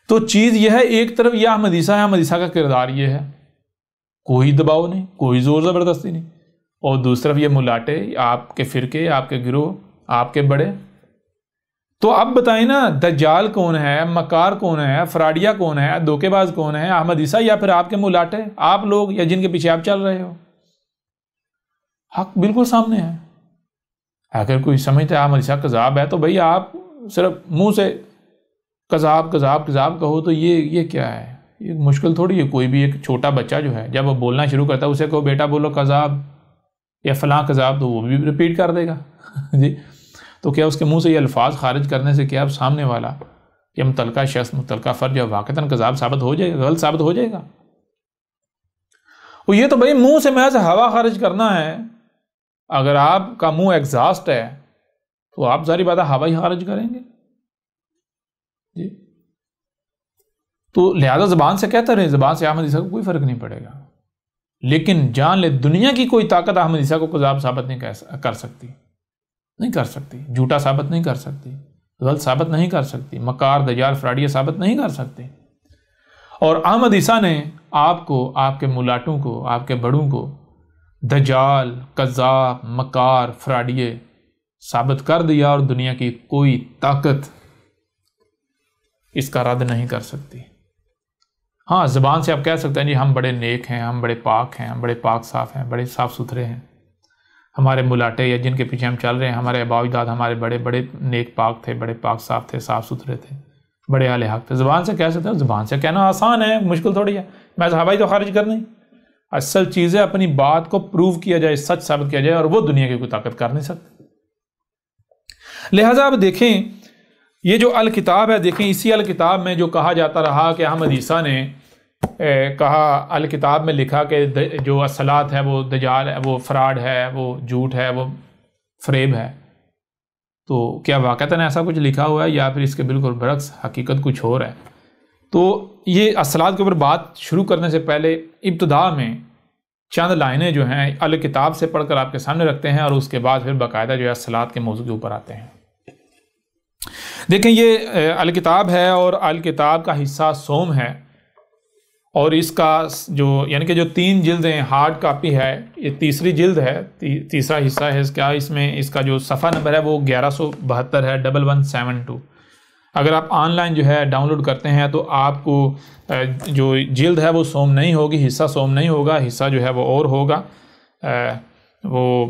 تو چیز یہ ہے، ایک طرف یہ احمد عیسیٰ ہے، احمد عیسیٰ کا کردار یہ ہے، کوئی دباؤ نہیں، کوئی زور زبردستی نہیں، اور دوسری طرف یہ ملاٹے، آپ کے فرقے، آپ کے گروہ، آپ کے بڑے۔ تو اب بتائیں نا، دجال کون ہے، مکار کون ہے، فراڈیا کون ہے، دھوکے باز کون ہے، احمد عیسیٰ یا پھر آپ کے ملاٹے، آپ لوگ یا جن کے پیچھے آپ چل رہے ہو؟ حق بالکل سامنے ہے۔ اگر کوئی سمجھتا ہے احمد عیسیٰ کذاب ہے تو بھئی آپ صرف منہ سے کذاب کذاب کذاب کہو تو یہ کیا ہے؟ یہ مشکل تھوڑی ہے. کوئی بھی ایک چھوٹا بچہ جو ہے جب وہ بولنا شروع کرتا ہے اسے کہو بیٹا بولو کذاب یا فلاں کذاب تو وہ بھی ریپیٹ کر دے گا. جی تو کیا اس کے منہ سے یہ الفاظ خارج کرنے سے کیا اب سامنے والا یہ متعلقہ شخص متعلقہ فرد جو واقعتاً کذاب ثابت ہو جائے گا, غلط ثابت ہو جائے گا؟ وہ یہ تو بھائی منہ سے محض ہوا خارج کرنا ہے. اگر آپ کا منہ ایگزاسٹ ہے تو آپ ظاہری بات ہے ہوا ہی خارج کریں گے. جی تو لہذا زبان سے کہتا رہے, زبان سے احمد عیسیٰ کو کوئی فرق نہیں پڑے گا. لیکن جان لے دنیا کی کوئی طاقت احمد عیسیٰ کو کذاب ثابت نہیں کر سکتی, نہیں کر سکتی, جھوٹا ثابت نہیں کر سکتی, غلط ثابت نہیں کر سکتی, مکار دجال فراڈیہ ثابت نہیں کر سکتی. اور احمد عیسیٰ نے آپ کو, آپ کے ملاٹوں کو, آپ کے بڑوں کو دجال, کذاب, مکار, فراڈیے ثابت کر دیا, اور دنیا کی کوئی طاقت اس کا رد نہیں کر سکتی. ہاں زبان سے آپ کہہ سکتے ہیں جی ہم بڑے نیک ہیں, ہم بڑے پاک ہیں, ہم بڑے پاک صاف ہیں, بڑے صاف ستھرے ہیں. ہمارے ملاٹے یا جن کے پیچھے ہم چل رہے ہیں ہمارے آباء و اجداد ہمارے بڑے بڑے نیک پاک تھے, بڑے پاک صاف تھے, صاف ستھرے تھے, بڑے اہل حق تھے. زبان سے کہہ سکتے ہیں, زبان سے کہنا آسان ہے, مشکل تھوڑی ہے. میں صحابہ تو خارج کرنا ہی. اصل چیز ہے اپنی بات کو پروو کیا جائے, سچ ثابت کیا جائے, اور وہ دنیا کی کوئی طاقت کر نہیں سکتی. لہٰذا آپ دیکھیں یہ جو الکتاب ہے, دیکھیں اسی الکتاب میں جو کہا جاتا رہا کہ احمد عیسیٰ نے کہا, الکتاب میں لکھا کہ جو الصلاۃ ہے وہ دجال ہے, وہ فراڈ ہے, وہ جھوٹ ہے, وہ فریب ہے. تو کیا واقعتاً ایسا کچھ لکھا ہوا ہے یا پھر اس کے بالکل برعکس حقیقت کچھ اور ہے؟ تو یہ الصلاۃ کے اوپر بات شروع کرنے سے پہلے ابتدا میں چند لائنیں جو ہیں الکتاب سے پڑھ کر آپ کے سامنے رکھتے ہیں, اور اس کے بعد پھر باقاعدہ جو ہے الصلاۃ کے موضوع کے اوپر آتے ہیں. دیکھیں یہ الکتاب ہے اور الکتاب کا حصہ سوم ہے, اور اس کا جو یعنی کہ جو 3 جلدیں ہارڈ کاپی ہے, یہ تیسری جلد ہے, تیسرا حصہ ہے اس کا. اس میں اس کا جو صفحہ نمبر ہے وہ 1172 ہے, 1172. اگر آپ آن لائن جو ہے ڈاؤن لوڈ کرتے ہیں تو آپ کو جو جلد ہے وہ سوم نہیں ہوگی, حصہ سوم نہیں ہوگا, حصہ جو ہے وہ اور ہوگا, وہ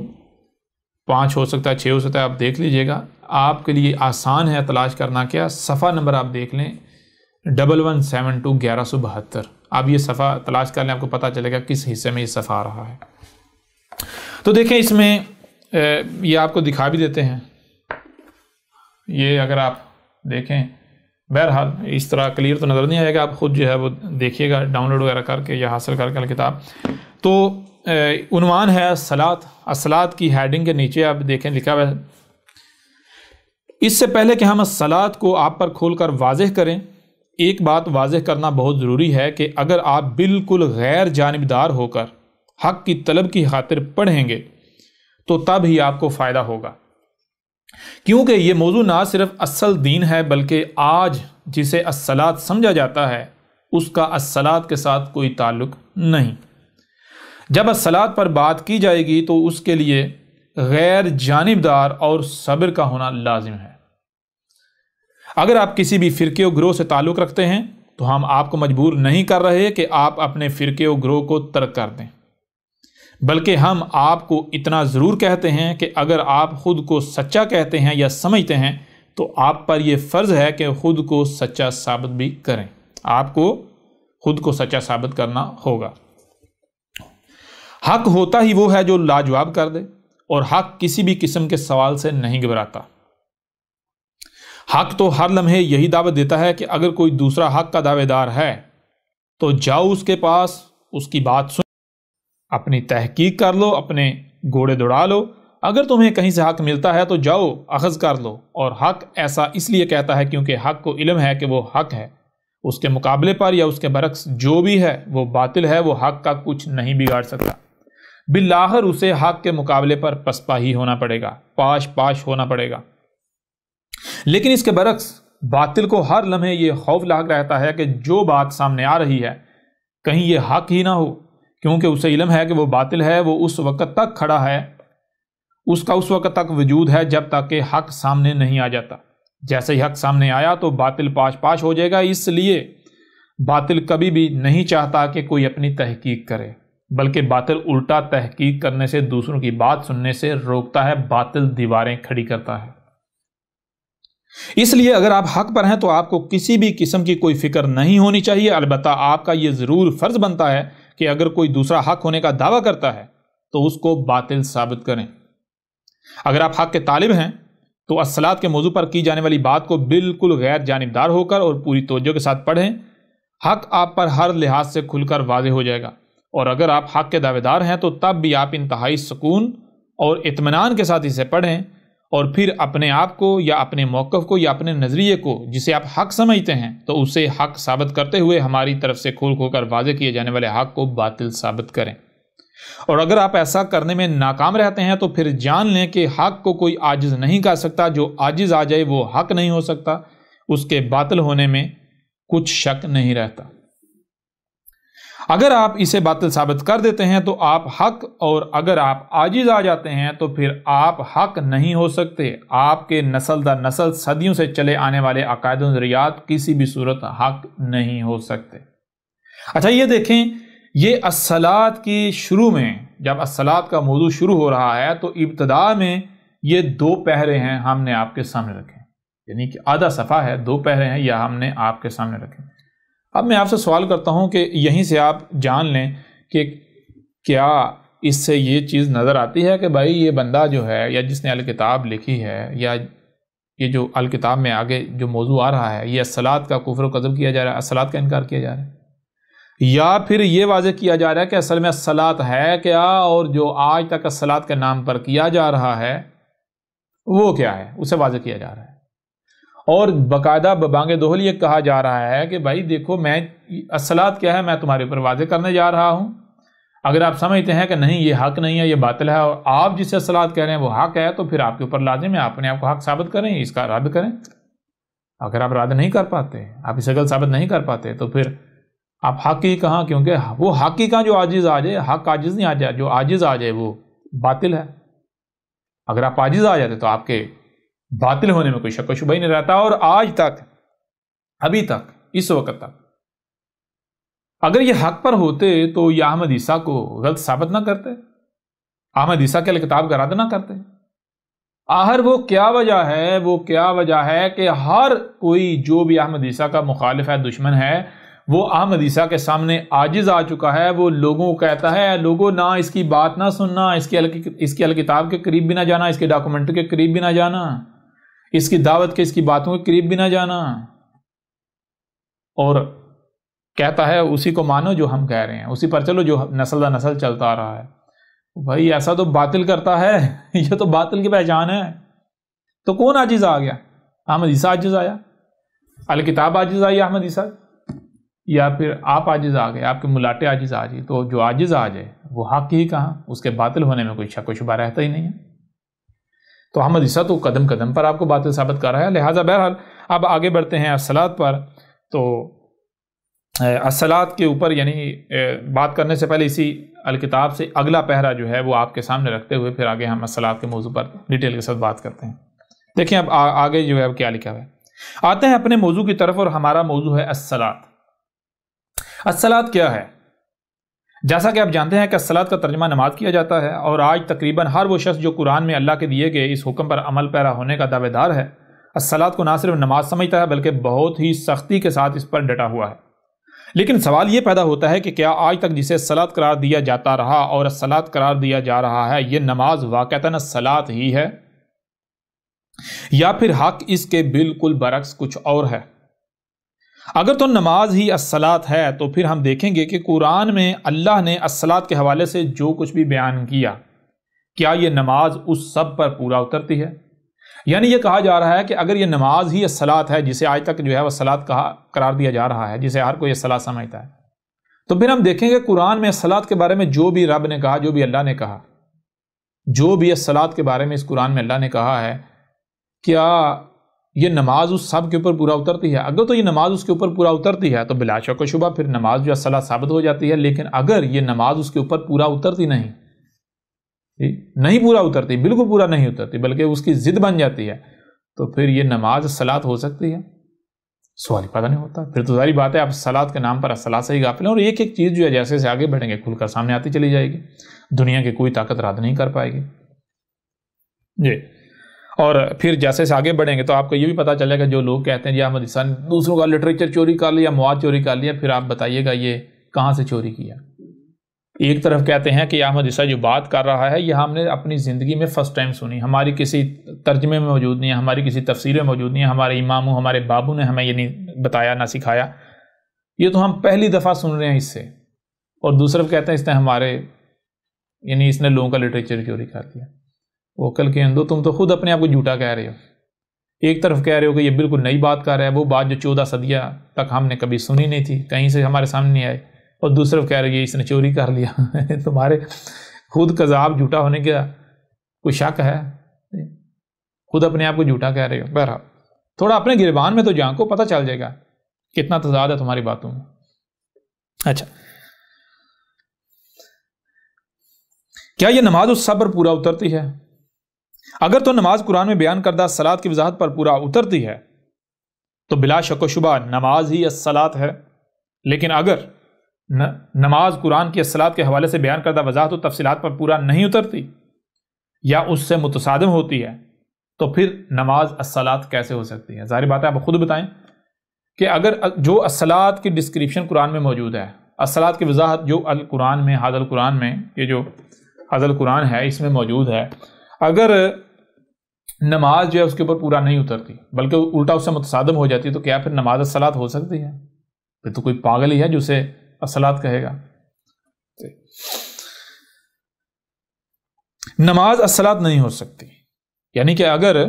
5 ہو سکتا ہے, 6 ہو سکتا ہے, آپ دیکھ لیجئے گا. آپ کے لیے آسان ہے تلاش کرنا. کیا صفحہ نمبر آپ دیکھ لیں 1172 1172. آپ یہ صفحہ تلاش کر لیں, آپ کو پتہ چلے گا کس حصے میں یہ صفحہ آ رہا ہے. تو دیکھیں اس میں یہ آپ کو دکھا بھی دیتے ہیں. یہ اگر آپ دیکھیں, بہرحال اس طرح کلیئر تو نظر نہیں آئے گا, آپ خود جو ہے وہ دیکھیے گا ڈاؤن لوڈ وغیرہ کر کے یا حاصل کر کے کتاب. تو عنوان ہے الصلاۃ. الصلاۃ کی ہیڈنگ کے نیچے آپ دیکھیں لکھا ہوا ہے. اس سے پہلے کہ ہم الصلاۃ کو آپ پر کھول کر واضح کریں, ایک بات واضح کرنا بہت ضروری ہے کہ اگر آپ بالکل غیر جانبدار ہو کر حق کی طلب کی خاطر پڑھیں گے تو تب ہی آپ کو فائدہ ہوگا, کیونکہ یہ موضوع نہ صرف اصل دین ہے بلکہ آج جسے الصلاۃ سمجھا جاتا ہے اس کا الصلاۃ کے ساتھ کوئی تعلق نہیں. جب الصلاۃ پر بات کی جائے گی تو اس کے لیے غیر جانبدار اور صبر کا ہونا لازم ہے. اگر آپ کسی بھی فرقے و گروہ سے تعلق رکھتے ہیں تو ہم آپ کو مجبور نہیں کر رہے کہ آپ اپنے فرقے و گروہ کو ترک کر دیں, بلکہ ہم آپ کو اتنا ضرور کہتے ہیں کہ اگر آپ خود کو سچا کہتے ہیں یا سمجھتے ہیں تو آپ پر یہ فرض ہے کہ خود کو سچا ثابت بھی کریں. آپ کو خود کو سچا ثابت کرنا ہوگا. حق ہوتا ہی وہ ہے جو لاجواب کر دے, اور حق کسی بھی قسم کے سوال سے نہیں گھبراتا. حق تو ہر لمحے یہی دعوت دیتا ہے کہ اگر کوئی دوسرا حق کا دعوے دار ہے تو جاؤ اس کے پاس, اس کی بات سن, اپنی تحقیق کر لو, اپنے گھوڑے دوڑا لو. اگر تمہیں کہیں سے حق ملتا ہے تو جاؤ اخذ کر لو. اور حق ایسا اس لیے کہتا ہے کیونکہ حق کو علم ہے کہ وہ حق ہے. اس کے مقابلے پر یا اس کے برعکس جو بھی ہے وہ باطل ہے, وہ حق کا کچھ نہیں بگاڑ سکتا. بالآخر اسے حق کے مقابلے پر پسپا ہی ہونا پڑے گا, پاش ہونا پڑے گا. لیکن اس کے برعکس باطل کو ہر لمحے یہ خوف لاحق رہتا ہے کہ جو بات سامنے آ رہی ہے کہیں یہ حق ہی نہ ہو, کیونکہ اسے علم ہے کہ وہ باطل ہے. وہ اس وقت تک کھڑا ہے, اس کا اس وقت تک وجود ہے جب تک کہ حق سامنے نہیں آ جاتا. جیسے ہی حق سامنے آیا تو باطل پاش ہو جائے گا. اس لیے باطل کبھی بھی نہیں چاہتا کہ کوئی اپنی تحقیق کرے, بلکہ باطل الٹا تحقیق کرنے سے, دوسروں کی بات سننے سے روکتا ہے, باطل دیواریں کھڑی کرتا ہے. اس لیے اگر آپ حق پر ہیں تو آپ کو کسی بھی قسم کی کوئی فکر نہیں ہونی چاہیے، البتہ آپ کا یہ ضرور فرض بنتا ہے کہ اگر کوئی دوسرا حق ہونے کا دعویٰ کرتا ہے تو اس کو باطل ثابت کریں۔ اگر آپ حق کے طالب ہیں تو الصلاۃ کے موضوع پر کی جانے والی بات کو بالکل غیر جانبدار ہو کر اور پوری توجہ کے ساتھ پڑھیں، حق آپ پر ہر لحاظ سے کھل کر واضح ہو جائے گا۔ اور اگر آپ حق کے دعوے دار ہیں تو تب بھی آپ انتہائی سکون اور اطمینان کے ساتھ اسے پڑھیں، اور پھر اپنے آپ کو یا اپنے موقف کو یا اپنے نظریے کو جسے آپ حق سمجھتے ہیں تو اسے حق ثابت کرتے ہوئے ہماری طرف سے کھول کھول کر واضح کیے جانے والے حق کو باطل ثابت کریں۔ اور اگر آپ ایسا کرنے میں ناکام رہتے ہیں تو پھر جان لیں کہ حق کو کوئی عاجز نہیں کر سکتا، جو عاجز آ جائے وہ حق نہیں ہو سکتا، اس کے باطل ہونے میں کچھ شک نہیں رہتا۔ اگر آپ اسے باطل ثابت کر دیتے ہیں تو آپ حق، اور اگر آپ عاجز آ جاتے ہیں تو پھر آپ حق نہیں ہو سکتے۔ آپ کے نسل در نسل صدیوں سے چلے آنے والے عقائد و نظریات کسی بھی صورت حق نہیں ہو سکتے۔ اچھا یہ دیکھیں، یہ الصلاۃ کی شروع میں جب الصلاۃ کا موضوع شروع ہو رہا ہے تو ابتدا میں یہ 2 پہرے ہیں ہم نے آپ کے سامنے رکھے، یعنی کہ آدھا صفحہ ہے، 2 پہرے ہیں یا ہم نے آپ کے سامنے رکھے۔ اب میں آپ سے سوال کرتا ہوں کہ یہیں سے آپ جان لیں کہ کیا اس سے یہ چیز نظر آتی ہے کہ بھائی یہ بندہ جو ہے یا جس نے الکتاب لکھی ہے یا یہ جو الکتاب میں آگے جو موضوع آ رہا ہے یہ الصلاۃ کا کفر و کذب کیا جا رہا ہے، الصلاۃ کا انکار کیا جا رہا ہے، یا پھر یہ واضح کیا جا رہا ہے کہ اصل میں الصلاۃ ہے کیا اور جو آج تک الصلاۃ کے نام پر کیا جا رہا ہے وہ کیا ہے، اسے واضح کیا جا رہا ہے۔ اور باقاعدہ ببانگ دوہل یہ کہا جا رہا ہے کہ بھائی دیکھو میں الصلاۃ کیا ہے میں تمہارے اوپر واضح کرنے جا رہا ہوں، اگر آپ سمجھتے ہیں کہ نہیں یہ حق نہیں ہے یہ باطل ہے اور آپ جسے الصلاۃ کہہ رہے ہیں وہ حق ہے تو پھر آپ کے اوپر لازم ہے اپنے آپ کو حق ثابت کریں، اس کا رد کریں۔ اگر آپ رد نہیں کر پاتے، آپ اسے غلط ثابت نہیں کر پاتے تو پھر آپ حق ہی کہاں، کیونکہ وہ حق ہی کہاں جو عاجز آ جائے، حق عاجز نہیں آ جائے، جو عاجز آ جائے وہ باطل ہے۔ اگر آپ عاجز آ جاتے تو آپ کے باطل ہونے میں کوئی شک و شبہ ہی نہیں رہتا۔ اور آج تک، ابھی تک، اس وقت تک اگر یہ حق پر ہوتے تو یہ احمد عیسیٰ کو غلط ثابت نہ کرتے، احمد عیسیٰ کے الکتاب کا رد نہ کرتے۔ آخر وہ کیا وجہ ہے کہ ہر کوئی جو بھی احمد عیسیٰ کا مخالف ہے، دشمن ہے، وہ احمد عیسیٰ کے سامنے عاجز آ چکا ہے، وہ لوگوں کو کہتا ہے لوگوں نہ اس کی بات نہ سننا، اس کی الکتاب کے قریب بھی نہ جانا، اس کے ڈاکومنٹ کے قریب بھی نہ جانا، اس کی دعوت کے، اس کی باتوں کے قریب بھی نہ جانا، اور کہتا ہے اسی کو مانو جو ہم کہہ رہے ہیں، اسی پر چلو جو نسل در نسل چلتا آ رہا ہے۔ بھائی ایسا تو باطل کرتا ہے، یہ تو باطل کی پہچان ہے۔ تو کون عاجز آ گیا؟ احمد عیسیٰ عاجز آیا، الکتاب عاجز آئی احمد عیسیٰ، یا پھر آپ عاجز آ گئے، آپ کے ملاٹے عاجز آ جائے؟ تو جو عاجز آ جائے وہ حق ہی کہاں، اس کے باطل ہونے میں کوئی شک و شبہ رہتا ہی نہیں ہے۔ تو احمد عیسیٰ تو قدم قدم پر آپ کو باطل ثابت کر رہا ہے۔ لہٰذا بہرحال اب آگے بڑھتے ہیں الصلاۃ پر۔ تو الصلاۃ کے اوپر یعنی بات کرنے سے پہلے اسی الکتاب سے اگلا پہرا جو ہے وہ آپ کے سامنے رکھتے ہوئے پھر آگے ہم الصلاۃ کے موضوع پر ڈیٹیل کے ساتھ بات کرتے ہیں۔ دیکھیں اب آگے جو ہے اب کیا لکھا ہوا ہے، آتے ہیں اپنے موضوع کی طرف، اور ہمارا موضوع ہے الصلاۃ۔ الصلاۃ کیا ہے؟ جیسا کہ آپ جانتے ہیں کہ الصلاۃ کا ترجمہ نماز کیا جاتا ہے، اور آج تقریباً ہر وہ شخص جو قرآن میں اللہ کے دیے گئے اس حکم پر عمل پیرا ہونے کا دعوے دار ہے، الصلاۃ کو نہ صرف نماز سمجھتا ہے بلکہ بہت ہی سختی کے ساتھ اس پر ڈٹا ہوا ہے۔ لیکن سوال یہ پیدا ہوتا ہے کہ کیا آج تک جسے الصلاۃ قرار دیا جاتا رہا اور الصلاۃ قرار دیا جا رہا ہے یہ نماز واقعتاً الصلاۃ ہی ہے، یا پھر حق اس کے بالکل برعکس کچھ اور ہے؟ اگر تو نماز ہی الصلاۃ ہے تو پھر ہم دیکھیں گے کہ قرآن میں اللہ نے الصلاۃ کے حوالے سے جو کچھ بھی بیان کیا، کیا یہ نماز اس سب پر پورا اترتی ہے؟ یعنی یہ کہا جا رہا ہے کہ اگر یہ نماز ہی الصلاۃ ہے جسے آج تک جو ہے وہ الصلاۃ قرار دیا جا رہا ہے، جسے ہر کوئی الصلاۃ سمجھتا ہے، تو پھر ہم دیکھیں گے قرآن میں الصلاۃ کے بارے میں جو بھی رب نے کہا، جو بھی اللہ نے کہا، جو بھی الصلاۃ کے بارے میں اس قرآن میں اللہ نے کہا ہے، کیا یہ نماز اس سب کے اوپر پورا اترتی ہے؟ اگر تو یہ نماز اس کے اوپر پورا اترتی ہے تو بلا شک و شبہ پھر نماز جو الصلاۃ ثابت ہو جاتی ہے۔ لیکن اگر یہ نماز اس کے اوپر پورا اترتی نہیں پورا اترتی، بالکل پورا نہیں اترتی، بلکہ اس کی ضد بن جاتی ہے، تو پھر یہ نماز الصلاۃ ہو سکتی ہے؟ سوال ہی پیدا نہیں ہوتا۔ پھر تو ظاہری بات ہے آپ الصلاۃ کے نام پر الصلاۃ سے ہی غافل ہیں، اور ایک ایک چیز جو ہے جیسے سے آگے بڑھیں گے کھل کر سامنے آتی چلی جائے گی، دنیا کی کوئی طاقت رد نہیں کر پائے گی۔ جی اور پھر جیسے سے آگے بڑھیں گے تو آپ کو یہ بھی پتہ چلے گا جو لوگ کہتے ہیں جی احمد عیسیٰ نے دوسروں کا لٹریچر چوری کر لیا، مواد چوری کر لیا، پھر آپ بتائیے گا یہ کہاں سے چوری کیا؟ ایک طرف کہتے ہیں کہ احمد عیسیٰ جو بات کر رہا ہے یہ ہم نے اپنی زندگی میں فرسٹ ٹائم سنی، ہماری کسی ترجمے میں موجود نہیں ہے، ہماری کسی تفسیر میں موجود نہیں ہے، ہمارے اماموں ہمارے بابو نے ہمیں یہ نہیں بتایا نہ سکھایا، یہ تو ہم پہلی دفعہ سن رہے ہیں اس سے۔ اور دوسرا کہتے ہیں اس نے ہمارے یعنی اس نے لوگوں کا لٹریچر چوری کر دیا۔ وہ کل کے اندو تم تو خود اپنے آپ کو جھوٹا کہہ رہے ہو، ایک طرف کہہ رہے ہو کہ یہ بالکل نئی بات کر رہا ہے، وہ بات جو 14 صدیہ تک ہم نے کبھی سنی نہیں تھی، کہیں سے ہمارے سامنے نہیں آئے، اور دوسرا کہہ رہے ہیں اس نے چوری کر لیا۔ تمہارے خود کذاب جھوٹا ہونے کا کوئی شک ہے؟ خود اپنے آپ کو جھوٹا کہہ رہے ہو۔ بہرحال تھوڑا اپنے گریبان میں تو جان کو پتہ چل جائے گا کتنا تضاد ہے تمہاری باتوں میں۔ اچھا، کیا یہ نماز اس سب پر پورا اترتی ہے؟ اگر تو نماز قرآن میں بیان کردہ الصلاۃ کی وضاحت پر پورا اترتی ہے تو بلا شک و شبہ نماز ہی الصلاۃ ہے، لیکن اگر نماز قرآن کی الصلاۃ کے حوالے سے بیان کردہ وضاحت و تفصیلات پر پورا نہیں اترتی یا اس سے متصادم ہوتی ہے تو پھر نماز الصلاۃ کیسے ہو سکتی ہے؟ ظاہر بات ہے آپ خود بتائیں کہ اگر جو الصلاۃ کی ڈسکرپشن قرآن میں موجود ہے، الصلاۃ کی وضاحت جو القرآن میں حاضر القرآن میں یہ جو حاضر القرآن ہے اس میں موجود ہے، اگر نماز جو ہے اس کے اوپر پورا نہیں اترتی بلکہ الٹا اس سے متصادم ہو جاتی ہے تو کیا پھر نماز الصلاۃ ہو سکتی ہے؟ پھر تو کوئی پاگل ہی ہے جو اسے الصلاۃ کہے گا۔ نماز الصلاۃ نہیں ہو سکتی، یعنی کہ اگر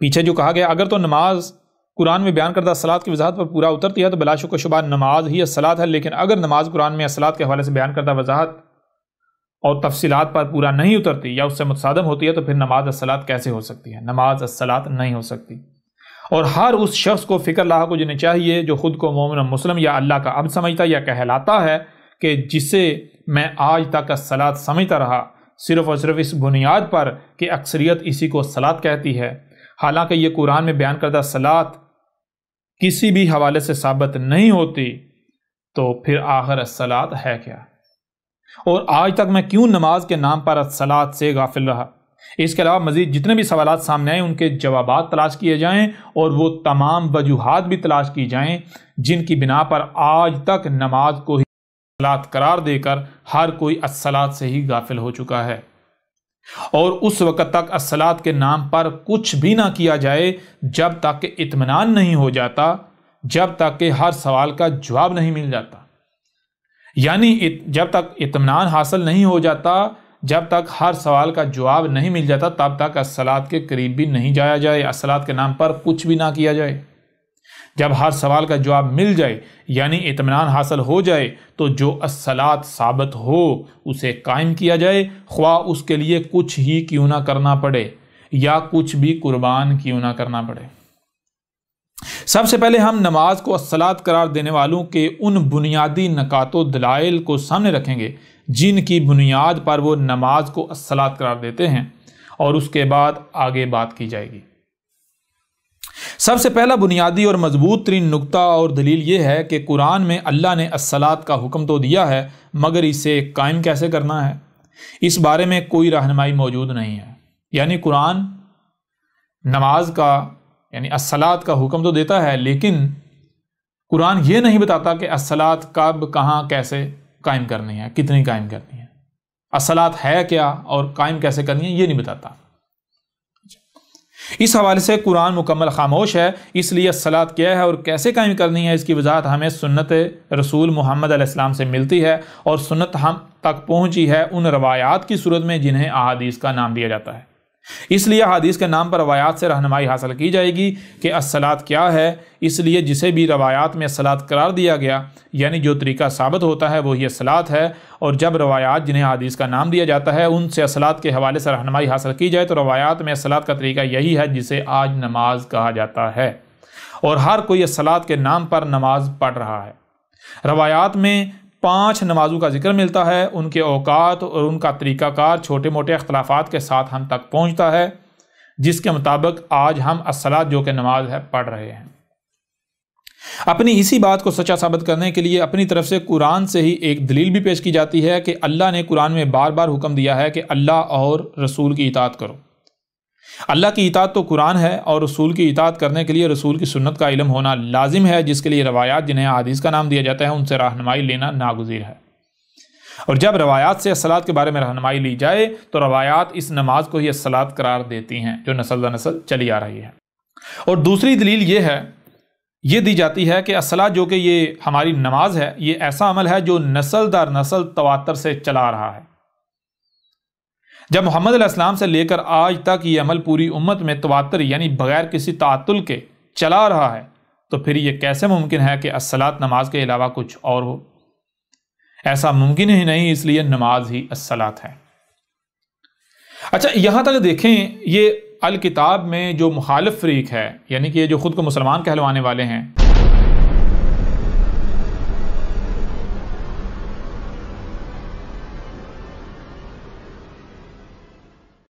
پیچھے جو کہا گیا اگر تو نماز قرآن میں بیان کردہ الصلاۃ کی وضاحت پر پورا اترتی ہے تو بلا شک و شبہ نماز ہی الصلاۃ ہے، لیکن اگر نماز قرآن میں الصلاۃ کے حوالے سے بیان کردہ وضاحت اور تفصیلات پر پورا نہیں اترتی یا اس سے متصادم ہوتی ہے تو پھر نماز الصلاۃ کیسے ہو سکتی ہے؟ نماز الصلاۃ نہیں ہو سکتی۔ اور ہر اس شخص کو فکر لاحق کو جنہیں چاہیے جو خود کو مومن و مسلم یا اللہ کا عبد سمجھتا یا کہلاتا ہے کہ جسے میں آج تک الصلاۃ سمجھتا رہا، صرف اور صرف اس بنیاد پر کہ اکثریت اسی کو الصلاۃ کہتی ہے، حالانکہ یہ قرآن میں بیان کردہ الصلاۃ کسی بھی حوالے سے ثابت نہیں ہوتی، تو پھر آخر الصلاۃ ہے کیا؟ اور آج تک میں کیوں نماز کے نام پر الصلاۃ سے غافل رہا؟ اس کے علاوہ مزید جتنے بھی سوالات سامنے آئیں ان کے جوابات تلاش کیے جائیں اور وہ تمام وجوہات بھی تلاش کی جائیں جن کی بنا پر آج تک نماز کو ہی الصلاۃ قرار دے کر ہر کوئی الصلاۃ سے ہی غافل ہو چکا ہے، اور اس وقت تک الصلاۃ کے نام پر کچھ بھی نہ کیا جائے جب تک کہ اطمینان نہیں ہو جاتا، جب تک کہ ہر سوال کا جواب نہیں مل جاتا، یعنی جب تک اطمینان حاصل نہیں ہو جاتا، جب تک ہر سوال کا جواب نہیں مل جاتا تب تک الصلاۃ کے قریب بھی نہیں جایا جائے، الصلاۃ کے نام پر کچھ بھی نہ کیا جائے۔ جب ہر سوال کا جواب مل جائے یعنی اطمینان حاصل ہو جائے تو جو الصلاۃ ثابت ہو اسے قائم کیا جائے، خواہ اس کے لیے کچھ ہی کیوں نہ کرنا پڑے یا کچھ بھی قربان کیوں نہ کرنا پڑے۔ سب سے پہلے ہم نماز کو الصلاۃ قرار دینے والوں کے ان بنیادی نکات و دلائل کو سامنے رکھیں گے جن کی بنیاد پر وہ نماز کو الصلاۃ قرار دیتے ہیں، اور اس کے بعد آگے بات کی جائے گی۔ سب سے پہلا بنیادی اور مضبوط ترین نقطہ اور دلیل یہ ہے کہ قرآن میں اللہ نے الصلاۃ کا حکم تو دیا ہے مگر اسے قائم کیسے کرنا ہے اس بارے میں کوئی رہنمائی موجود نہیں ہے۔ یعنی قرآن نماز کا یعنی الصلاۃ کا حکم تو دیتا ہے لیکن قرآن یہ نہیں بتاتا کہ الصلاۃ کب کہاں کیسے قائم کرنی ہے، کتنی قائم کرنی ہے، الصلاۃ ہے کیا اور قائم کیسے کرنی ہے یہ نہیں بتاتا۔ اس حوالے سے قرآن مکمل خاموش ہے، اس لیے الصلاۃ کیا ہے اور کیسے قائم کرنی ہے اس کی وضاحت ہمیں سنت رسول محمد علیہ السلام سے ملتی ہے، اور سنت ہم تک پہنچی ہے ان روایات کی صورت میں جنہیں احادیث کا نام دیا جاتا ہے۔ اس لیے احادیث کے نام پر روایات سے رہنمائی حاصل کی جائے گی کہ الصلاۃ کیا ہے، اس لیے جسے بھی روایات میں الصلاۃ قرار دیا گیا یعنی جو طریقہ ثابت ہوتا ہے وہی الصلاۃ ہے، اور جب روایات جنہیں احادیث کا نام دیا جاتا ہے ان سے الصلاۃ کے حوالے سے رہنمائی حاصل کی جائے تو روایات میں الصلاۃ کا طریقہ یہی ہے جسے آج نماز کہا جاتا ہے، اور ہر کوئی الصلاۃ کے نام پر نماز پڑھ رہا ہے۔ روایات میں 5 نمازوں کا ذکر ملتا ہے، ان کے اوقات اور ان کا طریقہ کار چھوٹے موٹے اختلافات کے ساتھ ہم تک پہنچتا ہے، جس کے مطابق آج ہم الصلاۃ جو کہ نماز ہے پڑھ رہے ہیں۔ اپنی اسی بات کو سچا ثابت کرنے کے لیے اپنی طرف سے قرآن سے ہی ایک دلیل بھی پیش کی جاتی ہے کہ اللہ نے قرآن میں بار بار حکم دیا ہے کہ اللہ اور رسول کی اطاعت کرو، اللہ کی اطاعت تو قرآن ہے، اور رسول کی اطاعت کرنے کے لیے رسول کی سنت کا علم ہونا لازم ہے، جس کے لیے روایات جنہیں احادیث کا نام دیا جاتا ہے ان سے رہنمائی لینا ناگزیر ہے۔ اور جب روایات سے الصلاۃ کے بارے میں رہنمائی لی جائے تو روایات اس نماز کو ہی الصلاۃ قرار دیتی ہیں جو نسل در نسل چلی آ رہی ہے۔ اور دوسری دلیل یہ دی جاتی ہے کہ الصلاۃ جو کہ یہ ہماری نماز ہے، یہ ایسا عمل ہے جو نسل در نسل تواتر سے چلا آ رہا ہے۔ جب محمد علیہ السلام سے لے کر آج تک یہ عمل پوری امت میں تواتر یعنی بغیر کسی تعطل کے چلا آ رہا ہے، تو پھر یہ کیسے ممکن ہے کہ الصلاۃ نماز کے علاوہ کچھ اور ہو؟ ایسا ممکن ہی نہیں، اس لیے نماز ہی الصلاۃ ہے۔ اچھا، یہاں تک دیکھیں، یہ الکتاب میں جو مخالف فریق ہے، یعنی کہ یہ جو خود کو مسلمان کہلوانے والے ہیں،